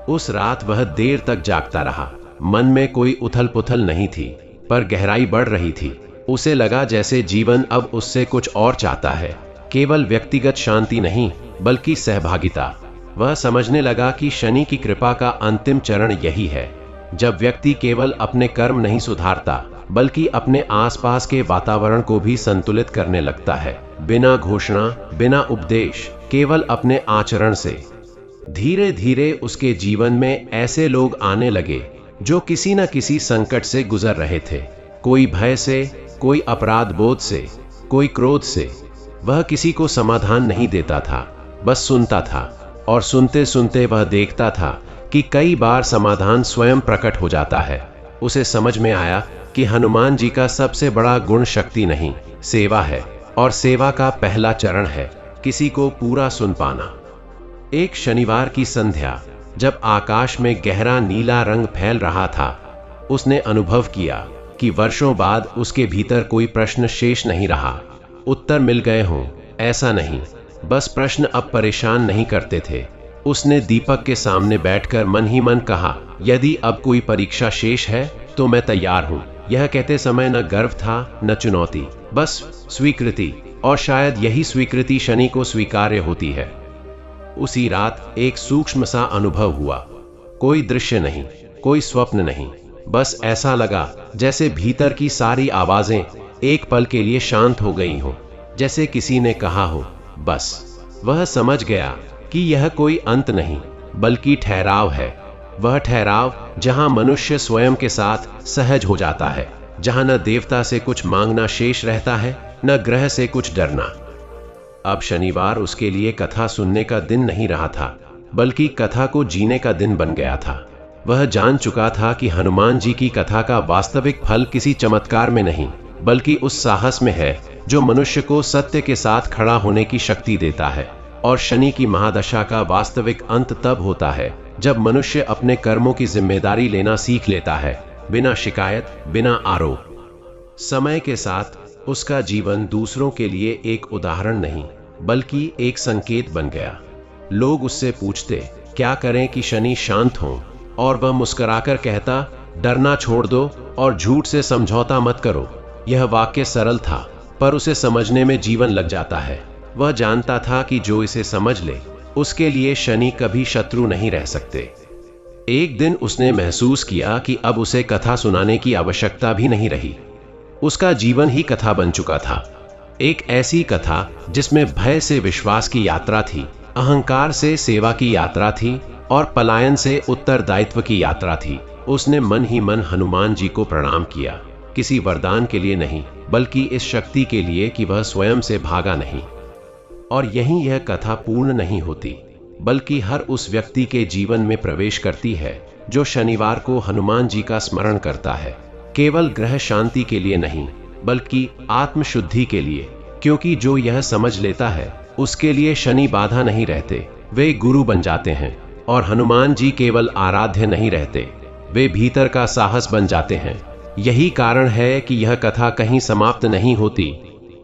S2: उस रात वह देर तक जागता रहा। मन में कोई उथल पुथल नहीं थी, पर गहराई बढ़ रही थी। उसे लगा जैसे जीवन अब उससे कुछ और चाहता है, केवल व्यक्तिगत शांति नहीं बल्कि सहभागिता। वह समझने लगा कि शनि की कृपा का अंतिम चरण यही है, जब व्यक्ति केवल अपने कर्म नहीं सुधारता बल्कि अपने आसपास के वातावरण को भी संतुलित करने लगता है, बिना घोषणा, बिना उपदेश, केवल अपने आचरण से। धीरे धीरे उसके जीवन में ऐसे लोग आने लगे जो किसी न किसी संकट से गुजर रहे थे, कोई भय से, कोई अपराध बोध से, कोई क्रोध से। वह किसी को समाधान नहीं देता था, बस सुनता था, और सुनते सुनते वह देखता था कि कई बार समाधान स्वयं प्रकट हो जाता है। उसे समझ में आया कि हनुमान जी का सबसे बड़ा गुण शक्ति नहीं, सेवा है, और सेवा का पहला चरण है किसी को पूरा सुन पाना। एक शनिवार की संध्या, जब आकाश में गहरा नीला रंग फैल रहा था, उसने अनुभव किया कि वर्षों बाद उसके भीतर कोई प्रश्न शेष नहीं रहा। उत्तर मिल गए हों ऐसा नहीं, बस प्रश्न अब परेशान नहीं करते थे। उसने दीपक के सामने बैठकर मन ही मन कहा, यदि अब कोई परीक्षा शेष है तो मैं तैयार हूँ। यह कहते समय न गर्व था न चुनौती, बस स्वीकृति, और शायद यही स्वीकृति शनि को स्वीकार्य होती है। उसी रात एक सूक्ष्म सा अनुभव हुआ, कोई दृश्य नहीं, कोई स्वप्न नहीं, बस ऐसा लगा जैसे भीतर की सारी आवाजें एक पल के लिए शांत हो गई हों, जैसे किसी ने कहा हो बस। वह समझ गया कि यह कोई अंत नहीं बल्कि ठहराव है, वह ठहराव जहां मनुष्य स्वयं के साथ सहज हो जाता है, जहां न देवता से कुछ मांगना शेष रहता है, न ग्रह से कुछ डरना। अब शनिवार उसके लिए कथा सुनने का दिन नहीं रहा था, बल्कि कथा को जीने का दिन बन गया था। वह जान चुका था कि हनुमान जी की कथा का वास्तविक फल किसी चमत्कार में नहीं, बल्कि उस साहस में है जो मनुष्य को सत्य के साथ खड़ा होने की शक्ति देता है। और शनि की महादशा का वास्तविक अंत तब होता है जब मनुष्य अपने कर्मों की जिम्मेदारी लेना सीख लेता है, बिना शिकायत, बिना आरोप। समय के साथ उसका जीवन दूसरों के लिए एक उदाहरण नहीं, बल्कि एक संकेत बन गया। लोग उससे पूछते, क्या करें कि शनि शांत हों, और वह मुस्कुराकर कहता, डरना छोड़ दो और झूठ से समझौता मत करो। यह वाक्य सरल था, पर उसे समझने में जीवन लग जाता है। वह जानता था कि जो इसे समझ ले, उसके लिए शनि कभी शत्रु नहीं रह सकते। एक दिन उसने महसूस किया कि अब उसे कथा सुनाने की आवश्यकता भी नहीं रही। उसका जीवन ही कथा बन चुका था। एक ऐसी कथा जिसमें भय से विश्वास की यात्रा थी, अहंकार से सेवा की यात्रा थी और पलायन से उत्तरदायित्व की यात्रा थी। उसने मन ही मन हनुमान जी को प्रणाम किया, किसी वरदान के लिए नहीं, बल्कि इस शक्ति के लिए कि वह स्वयं से भागा नहीं। और यहीं यह कथा पूर्ण नहीं होती, बल्कि हर उस व्यक्ति के जीवन में प्रवेश करती है जो शनिवार को हनुमान जी का स्मरण करता है, केवल ग्रह शांति के लिए नहीं, बल्कि आत्मशुद्धि के लिए। क्योंकि जो यह समझ लेता है, उसके लिए शनि बाधा नहीं रहते, वे गुरु बन जाते हैं। और हनुमान जी केवल आराध्य नहीं रहते, वे भीतर का साहस बन जाते हैं। यही कारण है कि यह कथा कहीं समाप्त नहीं होती।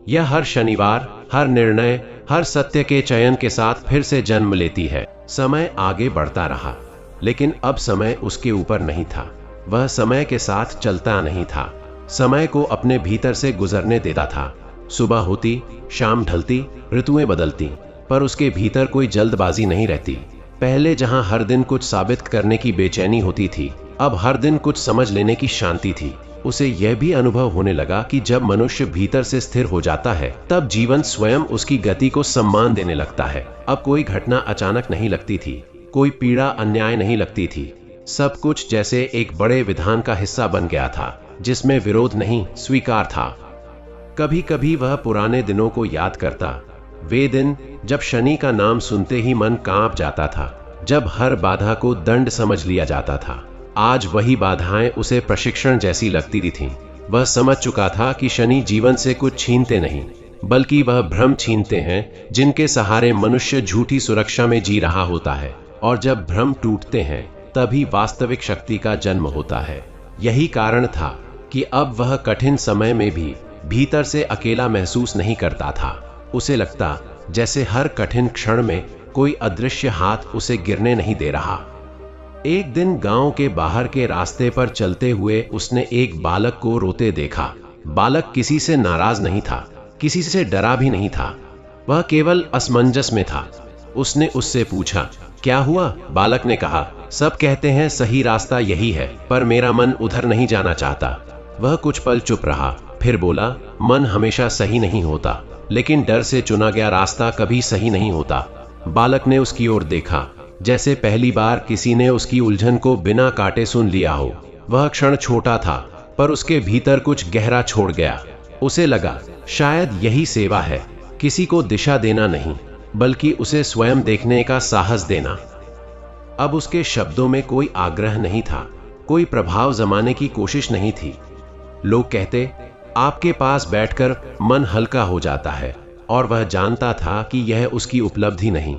S2: यह हर शनिवार, हर निर्णय, हर सत्य के चयन के साथ फिर से जन्म लेती है। समय आगे बढ़ता रहा, लेकिन अब समय उसके ऊपर नहीं था। वह समय के साथ चलता नहीं था, समय को अपने भीतर से गुजरने देता था। सुबह होती, शाम ढलती, ऋतुएं बदलती, पर उसके भीतर कोई जल्दबाजी नहीं रहती। पहले जहां हर दिन कुछ साबित करने की बेचैनी होती थी, अब हर दिन कुछ समझ लेने की शांति थी। उसे यह भी अनुभव होने लगा कि जब मनुष्य भीतर से स्थिर हो जाता है, तब जीवन स्वयं उसकी गति को सम्मान देने लगता है। अब कोई घटना अचानक नहीं लगती थी, कोई पीड़ा अन्याय नहीं लगती थी। सब कुछ जैसे एक बड़े विधान का हिस्सा बन गया था, जिसमें विरोध नहीं, स्वीकार था। कभी कभी वह पुराने दिनों को याद करता, वे दिन जब शनि का नाम सुनते ही मन कांप जाता था, जब हर बाधा को दंड समझ लिया जाता था। आज वही बाधाएं उसे प्रशिक्षण जैसी लगती थीं। वह समझ चुका था कि शनि जीवन से कुछ छीनते नहीं, बल्कि वह भ्रम छीनते हैं जिनके सहारे मनुष्य झूठी सुरक्षा में जी रहा होता है। और जब भ्रम टूटते हैं, तभी वास्तविक शक्ति का जन्म होता है। यही कारण था कि अब वह कठिन समय में भी भीतर से अकेला महसूस नहीं करता था। उसे लगता जैसे हर कठिन क्षण में कोई अदृश्य हाथ उसे गिरने नहीं दे रहा। एक दिन गांव के बाहर के रास्ते पर चलते हुए उसने एक बालक को रोते देखा। बालक किसी से नाराज नहीं था, किसी से डरा भी नहीं था, वह केवल असमंजस में था। उसने उससे पूछा, क्या हुआ? बालक ने कहा, सब कहते हैं सही रास्ता यही है, पर मेरा मन उधर नहीं जाना चाहता। वह कुछ पल चुप रहा, फिर बोला, मन हमेशा सही नहीं होता, लेकिन डर से चुना गया रास्ता कभी सही नहीं होता। बालक ने उसकी ओर देखा, जैसे पहली बार किसी ने उसकी उलझन को बिना काटे सुन लिया हो। वह क्षण छोटा था, पर उसके भीतर कुछ गहरा छोड़ गया। उसे लगा, शायद यही सेवा है, किसी को दिशा देना नहीं, बल्कि उसे स्वयं देखने का साहस देना। अब उसके शब्दों में कोई आग्रह नहीं था, कोई प्रभाव जमाने की कोशिश नहीं थी। लोग कहते, आपके पास बैठकर मन हल्का हो जाता है, और वह जानता था कि यह उसकी उपलब्धि नहीं,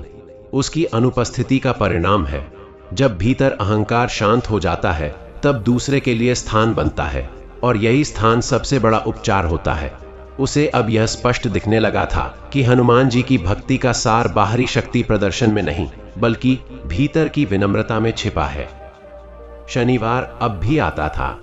S2: उसकी अनुपस्थिति का परिणाम है। जब भीतर अहंकार शांत हो जाता है, तब दूसरे के लिए स्थान बनता है, और यही स्थान सबसे बड़ा उपचार होता है। उसे अब यह स्पष्ट दिखने लगा था कि हनुमान जी की भक्ति का सार बाहरी शक्ति प्रदर्शन में नहीं, बल्कि भीतर की विनम्रता में छिपा है। शनिवार अब भी आता था,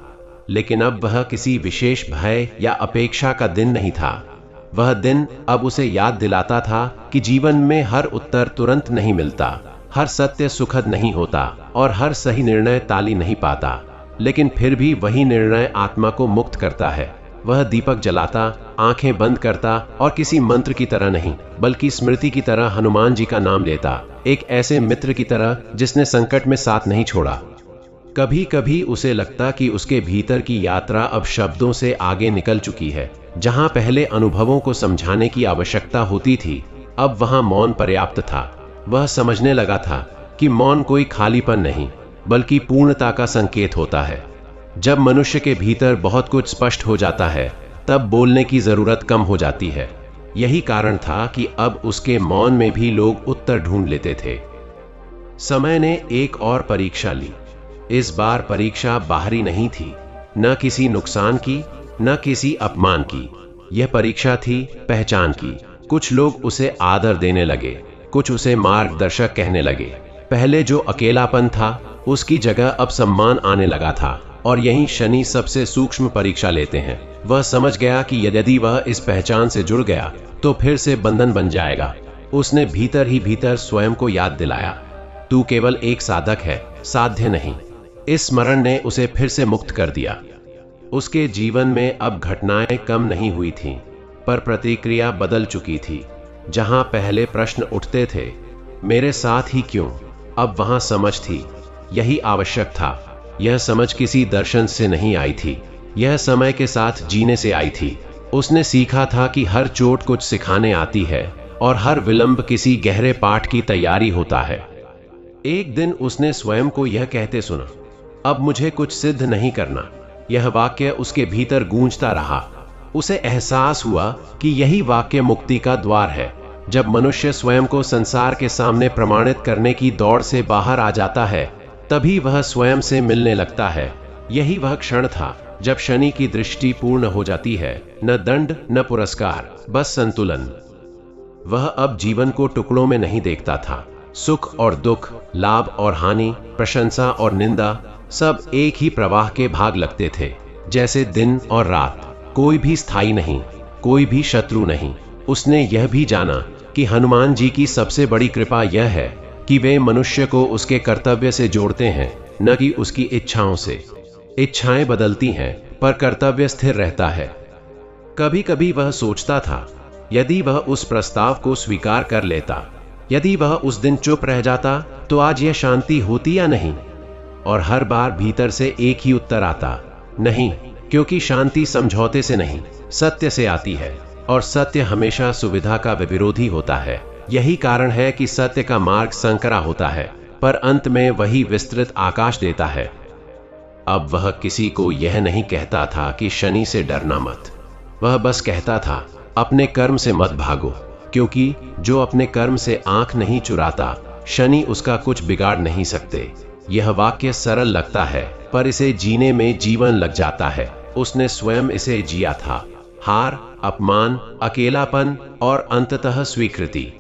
S2: लेकिन अब वह किसी विशेष भय या अपेक्षा का दिन नहीं था। वह दिन अब उसे याद दिलाता था कि जीवन में हर उत्तर तुरंत नहीं मिलता, हर सत्य सुखद नहीं होता, और हर सही निर्णय ताली नहीं पाता। लेकिन फिर भी वही निर्णय आत्मा को मुक्त करता है। वह दीपक जलाता, आंखें बंद करता, और किसी मंत्र की तरह नहीं, बल्कि स्मृति की तरह हनुमान जी का नाम लेता, एक ऐसे मित्र की तरह जिसने संकट में साथ नहीं छोड़ा। कभी कभी उसे लगता कि उसके भीतर की यात्रा अब शब्दों से आगे निकल चुकी है। जहां पहले अनुभवों को समझाने की आवश्यकता होती थी, अब वहां मौन पर्याप्त था। वह समझने लगा था कि मौन कोई खालीपन नहीं, बल्कि पूर्णता का संकेत होता है। जब मनुष्य के भीतर बहुत कुछ स्पष्ट हो जाता है, तब बोलने की जरूरत कम हो जाती है। यही कारण था कि अब उसके मौन में भी लोग उत्तर ढूंढ लेते थे। समय ने एक और परीक्षा ली। इस बार परीक्षा बाहरी नहीं थी, न किसी नुकसान की, न किसी अपमान की। यह परीक्षा थी पहचान की। कुछ लोग उसे आदर देने लगे, कुछ उसे मार्गदर्शक कहने लगे। पहले जो अकेलापन था उसकी जगह अब सम्मान आने लगा था। और यही शनि सबसे सूक्ष्म परीक्षा लेते हैं। वह समझ गया कि यदि वह इस पहचान से जुड़ गया तो फिर से बंधन बन जाएगा। उसने भीतर ही भीतर स्वयं को याद दिलाया, तू केवल एक साधक है, साध्य नहीं। इस स्मरण ने उसे फिर से मुक्त कर दिया। उसके जीवन में अब घटनाएं कम नहीं हुई थीं, पर प्रतिक्रिया बदल चुकी थी। जहां पहले प्रश्न उठते थे, मेरे साथ ही क्यों, अब वहां समझ थी। यही आवश्यक था। यह समझ किसी दर्शन से नहीं आई थी, यह समय के साथ जीने से आई थी। उसने सीखा था कि हर चोट कुछ सिखाने आती है और हर विलंब किसी गहरे पाठ की तैयारी होता है। एक दिन उसने स्वयं को यह कहते सुना, अब मुझे कुछ सिद्ध नहीं करना। यह वाक्य उसके भीतर गूंजता रहा। उसे एहसास हुआ कि यही वाक्य मुक्ति का द्वार है। जब मनुष्य स्वयं को संसार के सामने प्रमाणित करने की दौड़ से बाहर आ जाता है, तभी वह स्वयं से मिलने लगता है। यही वह क्षण था जब शनि की दृष्टि पूर्ण हो जाती है। न दंड न पुरस्कार, बस संतुलन। वह अब जीवन को टुकड़ों में नहीं देखता था। सुख और दुख, लाभ और हानि, प्रशंसा और निंदा, सब एक ही प्रवाह के भाग लगते थे। जैसे दिन और रात, कोई भी स्थायी नहीं, कोई भी शत्रु नहीं। उसने यह भी जाना कि हनुमान जी की सबसे बड़ी कृपा यह है कि वे मनुष्य को उसके कर्तव्य से जोड़ते हैं, न कि उसकी इच्छाओं से। इच्छाएं बदलती हैं, पर कर्तव्य स्थिर रहता है। कभी कभी वह सोचता था, यदि वह उस प्रस्ताव को स्वीकार कर लेता, यदि वह उस दिन चुप रह जाता, तो आज यह शांति होती या नहीं। और हर बार भीतर से एक ही उत्तर आता, नहीं, क्योंकि शांति समझौते से नहीं, सत्य से आती है। और सत्य हमेशा सुविधा का विरोधी होता है। यही कारण है कि सत्य का मार्ग संकरा होता है, पर अंत में वही विस्तृत आकाश देता है। अब वह किसी को यह नहीं कहता था कि शनि से डरना मत। वह बस कहता था, अपने कर्म से मत भागो, क्योंकि जो अपने कर्म से आंख नहीं चुराता, शनि उसका कुछ बिगाड़ नहीं सकते। यह वाक्य सरल लगता है, पर इसे जीने में जीवन लग जाता है। उसने स्वयं इसे जिया था। हार, अपमान, अकेलापन और अंततः स्वीकृति।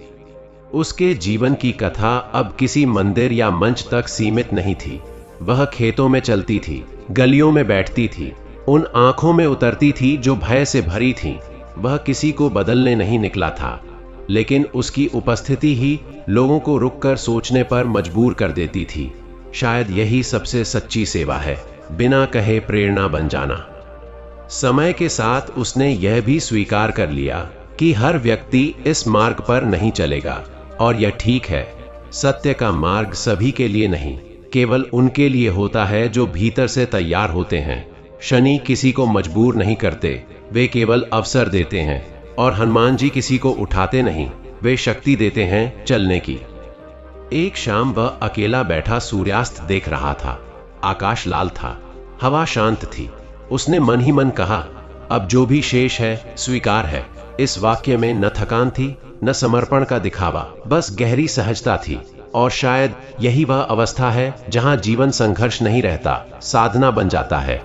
S2: उसके जीवन की कथा अब किसी मंदिर या मंच तक सीमित नहीं थी। वह खेतों में चलती थी, गलियों में बैठती थी, उन आंखों में उतरती थी जो भय से भरी थीं। वह किसी को बदलने नहीं निकला था, लेकिन उसकी उपस्थिति ही लोगों को रुककर सोचने पर मजबूर कर देती थी। शायद यही सबसे सच्ची सेवा है, बिना कहे प्रेरणा बन जाना। समय के साथ उसने यह भी स्वीकार कर लिया कि हर व्यक्ति इस मार्ग पर नहीं चलेगा, और यह ठीक है। सत्य का मार्ग सभी के लिए नहीं, केवल उनके लिए होता है जो भीतर से तैयार होते हैं। शनि किसी को मजबूर नहीं करते, वे केवल अवसर देते हैं। और हनुमान जी किसी को उठाते नहीं, वे शक्ति देते हैं चलने की। एक शाम वह अकेला बैठा सूर्यास्त देख रहा था। आकाश लाल था, हवा शांत थी। उसने मन ही मन कहा, अब जो भी शेष है स्वीकार है। इस वाक्य में न थकान थी, न समर्पण का दिखावा, बस गहरी सहजता थी। और शायद यही वह अवस्था है जहां जीवन संघर्ष नहीं रहता, साधना बन जाता है।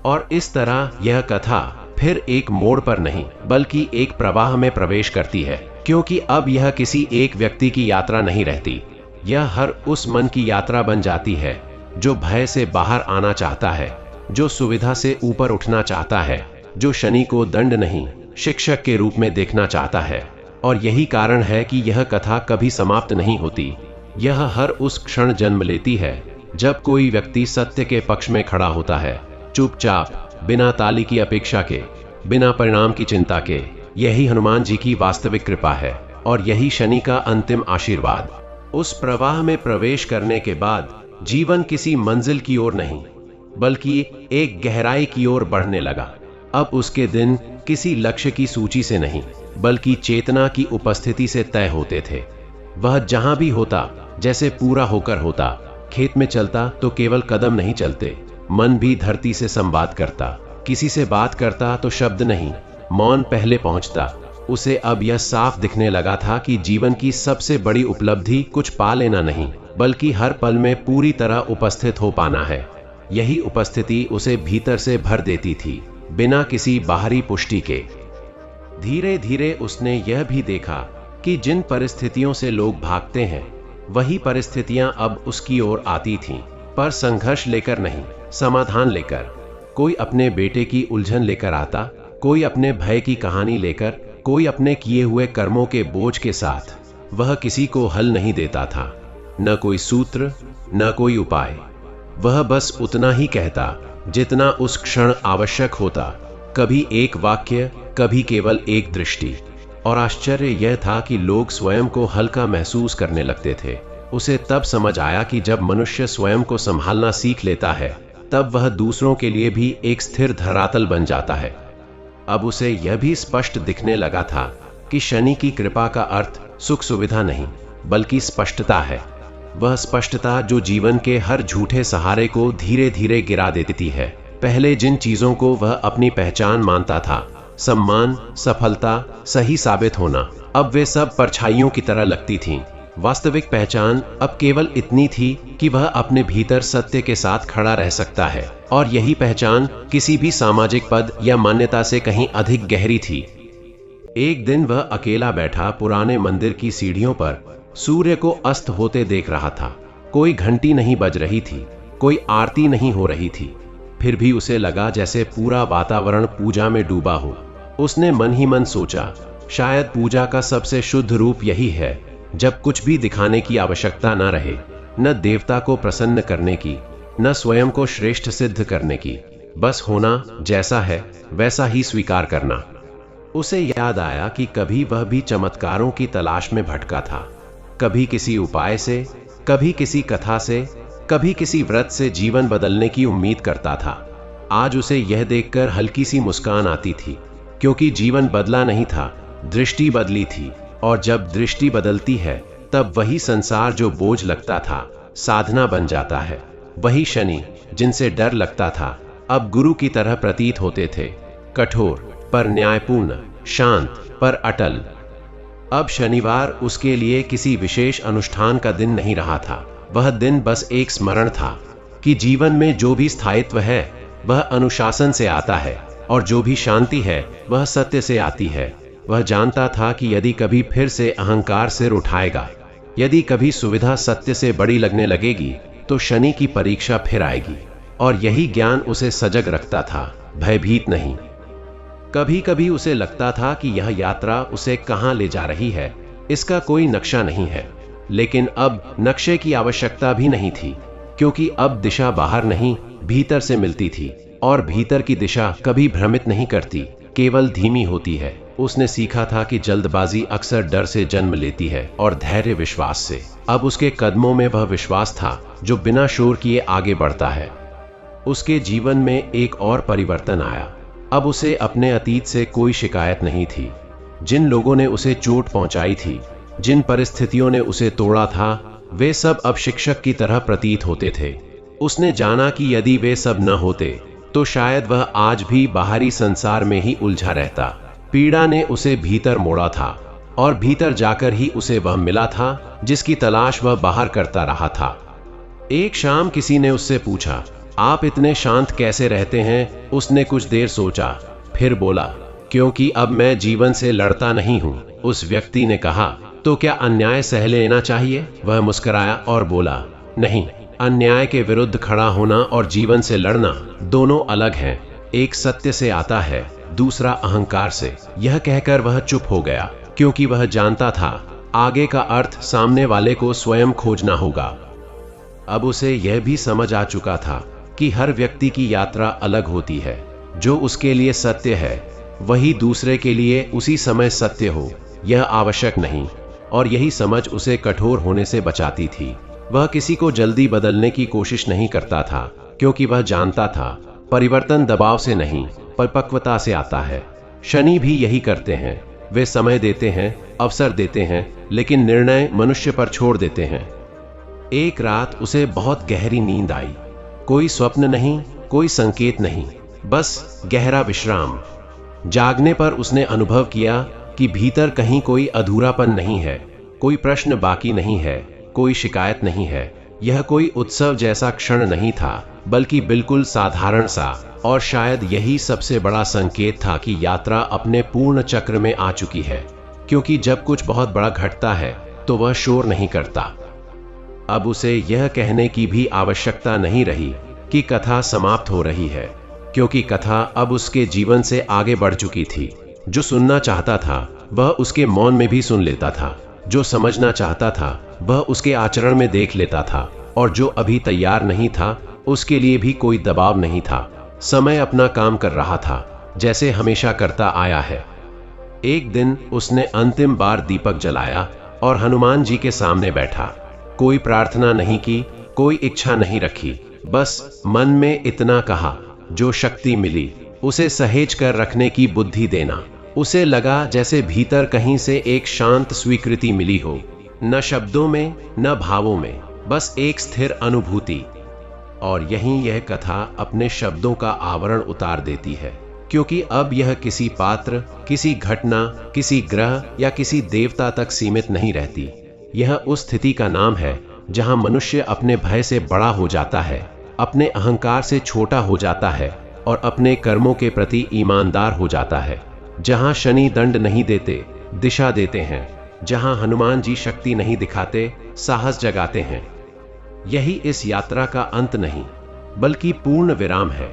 S2: और इस तरह यह कथा फिर एक मोड़ पर नहीं, बल्कि एक प्रवाह में प्रवेश करती है, क्योंकि अब यह किसी एक व्यक्ति की यात्रा नहीं रहती। यह हर उस मन की यात्रा बन जाती है जो भय से बाहर आना चाहता है, जो सुविधा से ऊपर उठना चाहता है, जो शनि को दंड नहीं, शिक्षक के रूप में देखना चाहता है। और यही कारण है कि यह कथा कभी समाप्त नहीं होती। यह हर उस क्षण जन्म लेती है जब कोई व्यक्ति सत्य के पक्ष में खड़ा होता है, चुपचाप, बिना ताली की अपेक्षा के, बिना परिणाम की चिंता के। यही हनुमान जी की वास्तविक कृपा है, और यही शनि का अंतिम आशीर्वाद। उस प्रवाह में प्रवेश करने के बाद जीवन किसी मंजिल की ओर नहीं, बल्कि एक गहराई की ओर बढ़ने लगा। अब उसके दिन किसी लक्ष्य की सूची से नहीं, बल्कि चेतना की उपस्थिति से तय होते थे। वह जहां भी होता, जैसे पूरा होकर होता। खेत में चलता तो केवल कदम नहीं चलते, मन भी धरती से संवाद करता। किसी से बात करता तो शब्द नहीं, मौन पहले पहुंचता। उसे अब यह साफ दिखने लगा था कि जीवन की सबसे बड़ी उपलब्धि कुछ पा लेना नहीं, बल्कि हर पल में पूरी तरह उपस्थित हो पाना है। यही उपस्थिति उसे भीतर से भर देती थी, बिना किसी बाहरी पुष्टि के। धीरे धीरे उसने यह भी देखा कि जिन परिस्थितियों से लोग भागते हैं, वही परिस्थितियां अब उसकी ओर आती थीं, पर संघर्ष लेकर नहीं, समाधान लेकर। कोई अपने बेटे की उलझन लेकर आता, कोई अपने भय की कहानी लेकर, कोई अपने किए हुए कर्मों के बोझ के साथ। वह किसी को हल नहीं देता था, न कोई सूत्र, न कोई उपाय। वह बस उतना ही कहता जितना उस क्षण आवश्यक होता, कभी एक वाक्य, कभी केवल एक दृष्टि। और आश्चर्य यह था कि लोग स्वयं को हल्का महसूस करने लगते थे। उसे तब समझ आया कि जब मनुष्य स्वयं को संभालना सीख लेता है, तब वह दूसरों के लिए भी एक स्थिर धरातल बन जाता है। अब उसे यह भी स्पष्ट दिखने लगा था कि शनि की कृपा का अर्थ सुख सुविधा नहीं, बल्कि स्पष्टता है। वह स्पष्टता जो जीवन के हर झूठे सहारे को धीरे धीरे गिरा देती है। पहले जिन चीजों को वह अपनी पहचान मानता था, सम्मान, सफलता, सही साबित होना, अब वे सब परछाइयों की तरह लगती थीं। वास्तविक पहचान अब केवल इतनी थी कि वह अपने भीतर सत्य के साथ खड़ा रह सकता है, और यही पहचान किसी भी सामाजिक पद या मान्यता से कहीं अधिक गहरी थी। एक दिन वह अकेला बैठा पुराने मंदिर की सीढ़ियों पर सूर्य को अस्त होते देख रहा था। कोई घंटी नहीं बज रही थी, कोई आरती नहीं हो रही थी, फिर भी उसे लगा जैसे पूरा वातावरण पूजा में डूबा हो। उसने मन ही मन सोचा, शायद पूजा का सबसे शुद्ध रूप यही है, जब कुछ भी दिखाने की आवश्यकता न रहे, न देवता को प्रसन्न करने की, न स्वयं को श्रेष्ठ सिद्ध करने की, बस होना, जैसा है वैसा ही स्वीकार करना। उसे याद आया कि कभी वह भी चमत्कारों की तलाश में भटका था, कभी किसी उपाय से, कभी किसी कथा से, कभी किसी व्रत से जीवन बदलने की उम्मीद करता था। आज उसे यह देखकर हल्की सी मुस्कान आती थी, क्योंकि जीवन बदला नहीं था, दृष्टि बदली थी। और जब दृष्टि बदलती है, तब वही संसार जो बोझ लगता था, साधना बन जाता है। वही शनि जिनसे डर लगता था, अब गुरु की तरह प्रतीत होते थे, कठोर पर न्यायपूर्ण, शांत पर अटल। अब शनिवार उसके लिए किसी विशेष अनुष्ठान का दिन नहीं रहा था। वह दिन बस एक स्मरण था कि जीवन में जो भी स्थायित्व है, वह अनुशासन से आता है, और जो भी शांति है, वह सत्य से आती है। वह जानता था कि यदि कभी फिर से अहंकार सिर उठाएगा, यदि कभी सुविधा सत्य से बड़ी लगने लगेगी, तो शनि की परीक्षा फिर आएगी। और यही ज्ञान उसे सजग रखता था, भयभीत नहीं। कभी कभी उसे लगता था कि यह यात्रा उसे कहाँ ले जा रही है, इसका कोई नक्शा नहीं है। लेकिन अब नक्शे की आवश्यकता भी नहीं थी, क्योंकि अब दिशा बाहर नहीं, भीतर से मिलती थी। और भीतर की दिशा कभी भ्रमित नहीं करती, केवल धीमी होती है। उसने सीखा था कि जल्दबाजी अक्सर डर से जन्म लेती है, और धैर्य विश्वास से। अब उसके कदमों में वह विश्वास था जो बिना शोर किए आगे बढ़ता है। उसके जीवन में एक और परिवर्तन आया। अब उसे अपने अतीत से कोई शिकायत नहीं थी। जिन लोगों ने उसे चोट पहुंचाई थी, जिन परिस्थितियों ने उसे तोड़ा था, वे सब अब शिक्षक की तरह प्रतीत होते थे। उसने जाना कि यदि वे सब न होते, तो शायद वह आज भी बाहरी संसार में ही उलझा रहता। पीड़ा ने उसे भीतर मोड़ा था, और भीतर जाकर ही उसे वह मिला था जिसकी तलाश वह बाहर करता रहा था। एक शाम किसी ने उससे पूछा, आप इतने शांत कैसे रहते हैं? उसने कुछ देर सोचा, फिर बोला, क्योंकि अब मैं जीवन से लड़ता नहीं हूं। उस व्यक्ति ने कहा, तो क्या अन्याय सह लेना चाहिए? वह मुस्कुराया और बोला, नहीं, अन्याय के विरुद्ध खड़ा होना और जीवन से लड़ना दोनों अलग हैं। एक सत्य से आता है, दूसरा अहंकार से। यह कहकर वह चुप हो गया, क्योंकि वह जानता था आगे का अर्थ सामने वाले को स्वयं खोजना होगा। अब उसे यह भी समझ आ चुका था कि हर व्यक्ति की यात्रा अलग होती है। जो उसके लिए सत्य है, वही दूसरे के लिए उसी समय सत्य हो, यह आवश्यक नहीं। और यही समझ उसे कठोर होने से बचाती थी। वह किसी को जल्दी बदलने की कोशिश नहीं करता था, क्योंकि वह जानता था परिवर्तन दबाव से नहीं, परिपक्वता से आता है। शनि भी यही करते हैं। वे समय देते हैं, अवसर देते हैं, लेकिन निर्णय मनुष्य पर छोड़ देते हैं। एक रात उसे बहुत गहरी नींद आई। कोई स्वप्न नहीं, कोई संकेत नहीं, बस गहरा विश्राम। जागने पर उसने अनुभव किया कि भीतर कहीं कोई अधूरापन नहीं है, कोई प्रश्न बाकी नहीं है, कोई शिकायत नहीं है। यह कोई उत्सव जैसा क्षण नहीं था, बल्कि बिल्कुल साधारण सा, और शायद यही सबसे बड़ा संकेत था कि यात्रा अपने पूर्ण चक्र में आ चुकी है, क्योंकि जब कुछ बहुत बड़ा घटता है तो वह शोर नहीं करता। अब उसे यह कहने की भी आवश्यकता नहीं रही कि कथा समाप्त हो रही है, क्योंकि कथा अब उसके जीवन से आगे बढ़ चुकी थी। जो सुनना चाहता था वह उसके मौन में भी सुन लेता था, जो समझना चाहता था वह उसके आचरण में देख लेता था, और जो अभी तैयार नहीं था उसके लिए भी कोई दबाव नहीं था। समय अपना काम कर रहा था, जैसे हमेशा करता आया है। एक दिन उसने अंतिम बार दीपक जलाया और हनुमान जी के सामने बैठा। कोई प्रार्थना नहीं की, कोई इच्छा नहीं रखी, बस मन में इतना कहा, जो शक्ति मिली उसे सहेज कर रखने की बुद्धि देना। उसे लगा जैसे भीतर कहीं से एक शांत स्वीकृति मिली हो, न शब्दों में न भावों में, बस एक स्थिर अनुभूति। और यहीं यह कथा अपने शब्दों का आवरण उतार देती है, क्योंकि अब यह किसी पात्र, किसी घटना, किसी ग्रह या किसी देवता तक सीमित नहीं रहती। यह उस स्थिति का नाम है जहां मनुष्य अपने भय से बड़ा हो जाता है, अपने अहंकार से छोटा हो जाता है और अपने कर्मों के प्रति ईमानदार हो जाता है। जहां शनि दंड नहीं देते, दिशा देते हैं। जहां हनुमान जी शक्ति नहीं दिखाते, साहस जगाते हैं। यही इस यात्रा का अंत नहीं, बल्कि पूर्ण विराम है।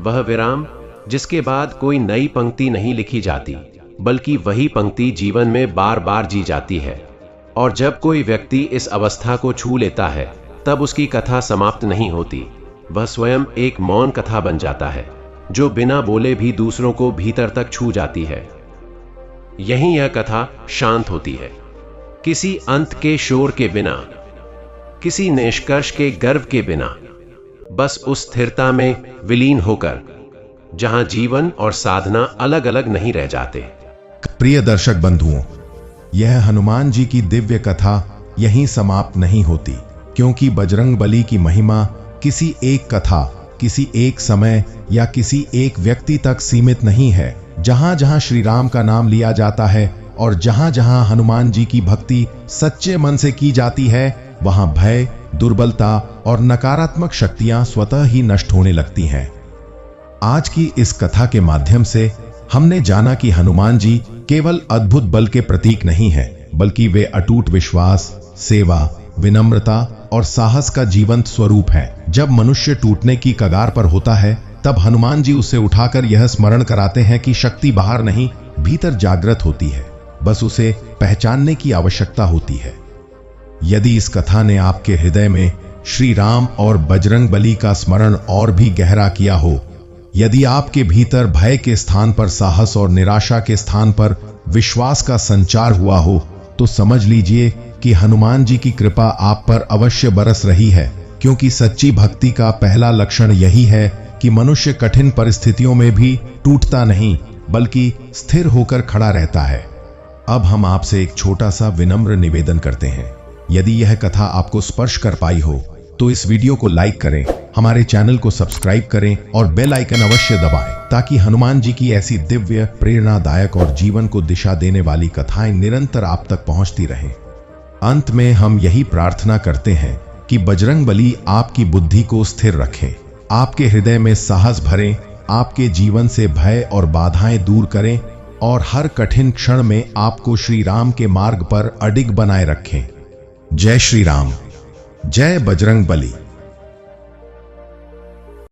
S2: वह विराम जिसके बाद कोई नई पंक्ति नहीं लिखी जाती, बल्कि वही पंक्ति जीवन में बार बार जी जाती है। और जब कोई व्यक्ति इस अवस्था को छू लेता है, तब उसकी कथा समाप्त नहीं होती। वह स्वयं एक मौन कथा बन जाता है, जो बिना बोले भी दूसरों को भीतर तक छू जाती है। यहीं यह कथा शांत होती है, किसी अंत के शोर के बिना, किसी निष्कर्ष के गर्व के बिना, बस उस स्थिरता में विलीन होकर जहां जीवन और साधना अलग अलग नहीं रह जाते।
S1: प्रिय दर्शक बंधुओं, यह हनुमान जी की दिव्य कथा यहीं समाप्त नहीं होती, क्योंकि बजरंग बली की महिमा किसी एक कथा, किसी एक समय या किसी एक व्यक्ति तक सीमित नहीं है। जहां जहां श्री राम का नाम लिया जाता है और जहां जहां हनुमान जी की भक्ति सच्चे मन से की जाती है, वहां भय, दुर्बलता और नकारात्मक शक्तियां स्वतः ही नष्ट होने लगती हैं। आज की इस कथा के माध्यम से हमने जाना कि हनुमान जी केवल अद्भुत बल के प्रतीक नहीं हैं, बल्कि वे अटूट विश्वास, सेवा, विनम्रता और साहस का जीवंत स्वरूप हैं। जब मनुष्य टूटने की कगार पर होता है, तब हनुमान जी उसे उठाकर यह स्मरण कराते हैं कि शक्ति बाहर नहीं, भीतर जागृत होती है। बस उसे पहचानने की आवश्यकता होती है। यदि इस कथा ने आपके हृदय में श्री राम और बजरंग बली का स्मरण और भी गहरा किया हो, यदि आपके भीतर भय के स्थान पर साहस और निराशा के स्थान पर विश्वास का संचार हुआ हो, तो समझ लीजिए कि हनुमान जी की कृपा आप पर अवश्य बरस रही है। क्योंकि सच्ची भक्ति का पहला लक्षण यही है कि मनुष्य कठिन परिस्थितियों में भी टूटता नहीं, बल्कि स्थिर होकर खड़ा रहता है। अब हम आपसे एक छोटा सा विनम्र निवेदन करते हैं। यदि यह कथा आपको स्पर्श कर पाई हो, तो इस वीडियो को लाइक करें, हमारे चैनल को सब्सक्राइब करें और बेल आइकन अवश्य दबाएं, ताकि हनुमान जी की ऐसी दिव्य, प्रेरणादायक और जीवन को दिशा देने वाली कथाएं निरंतर आप तक पहुंचती रहें। अंत में हम यही प्रार्थना करते हैं कि बजरंग बली आपकी बुद्धि को स्थिर रखें, आपके हृदय में साहस भरें, आपके जीवन से भय और बाधाएं दूर करें और हर कठिन क्षण में आपको श्री राम के मार्ग पर अडिग बनाए रखें। जय श्री राम, जय बजरंग बली।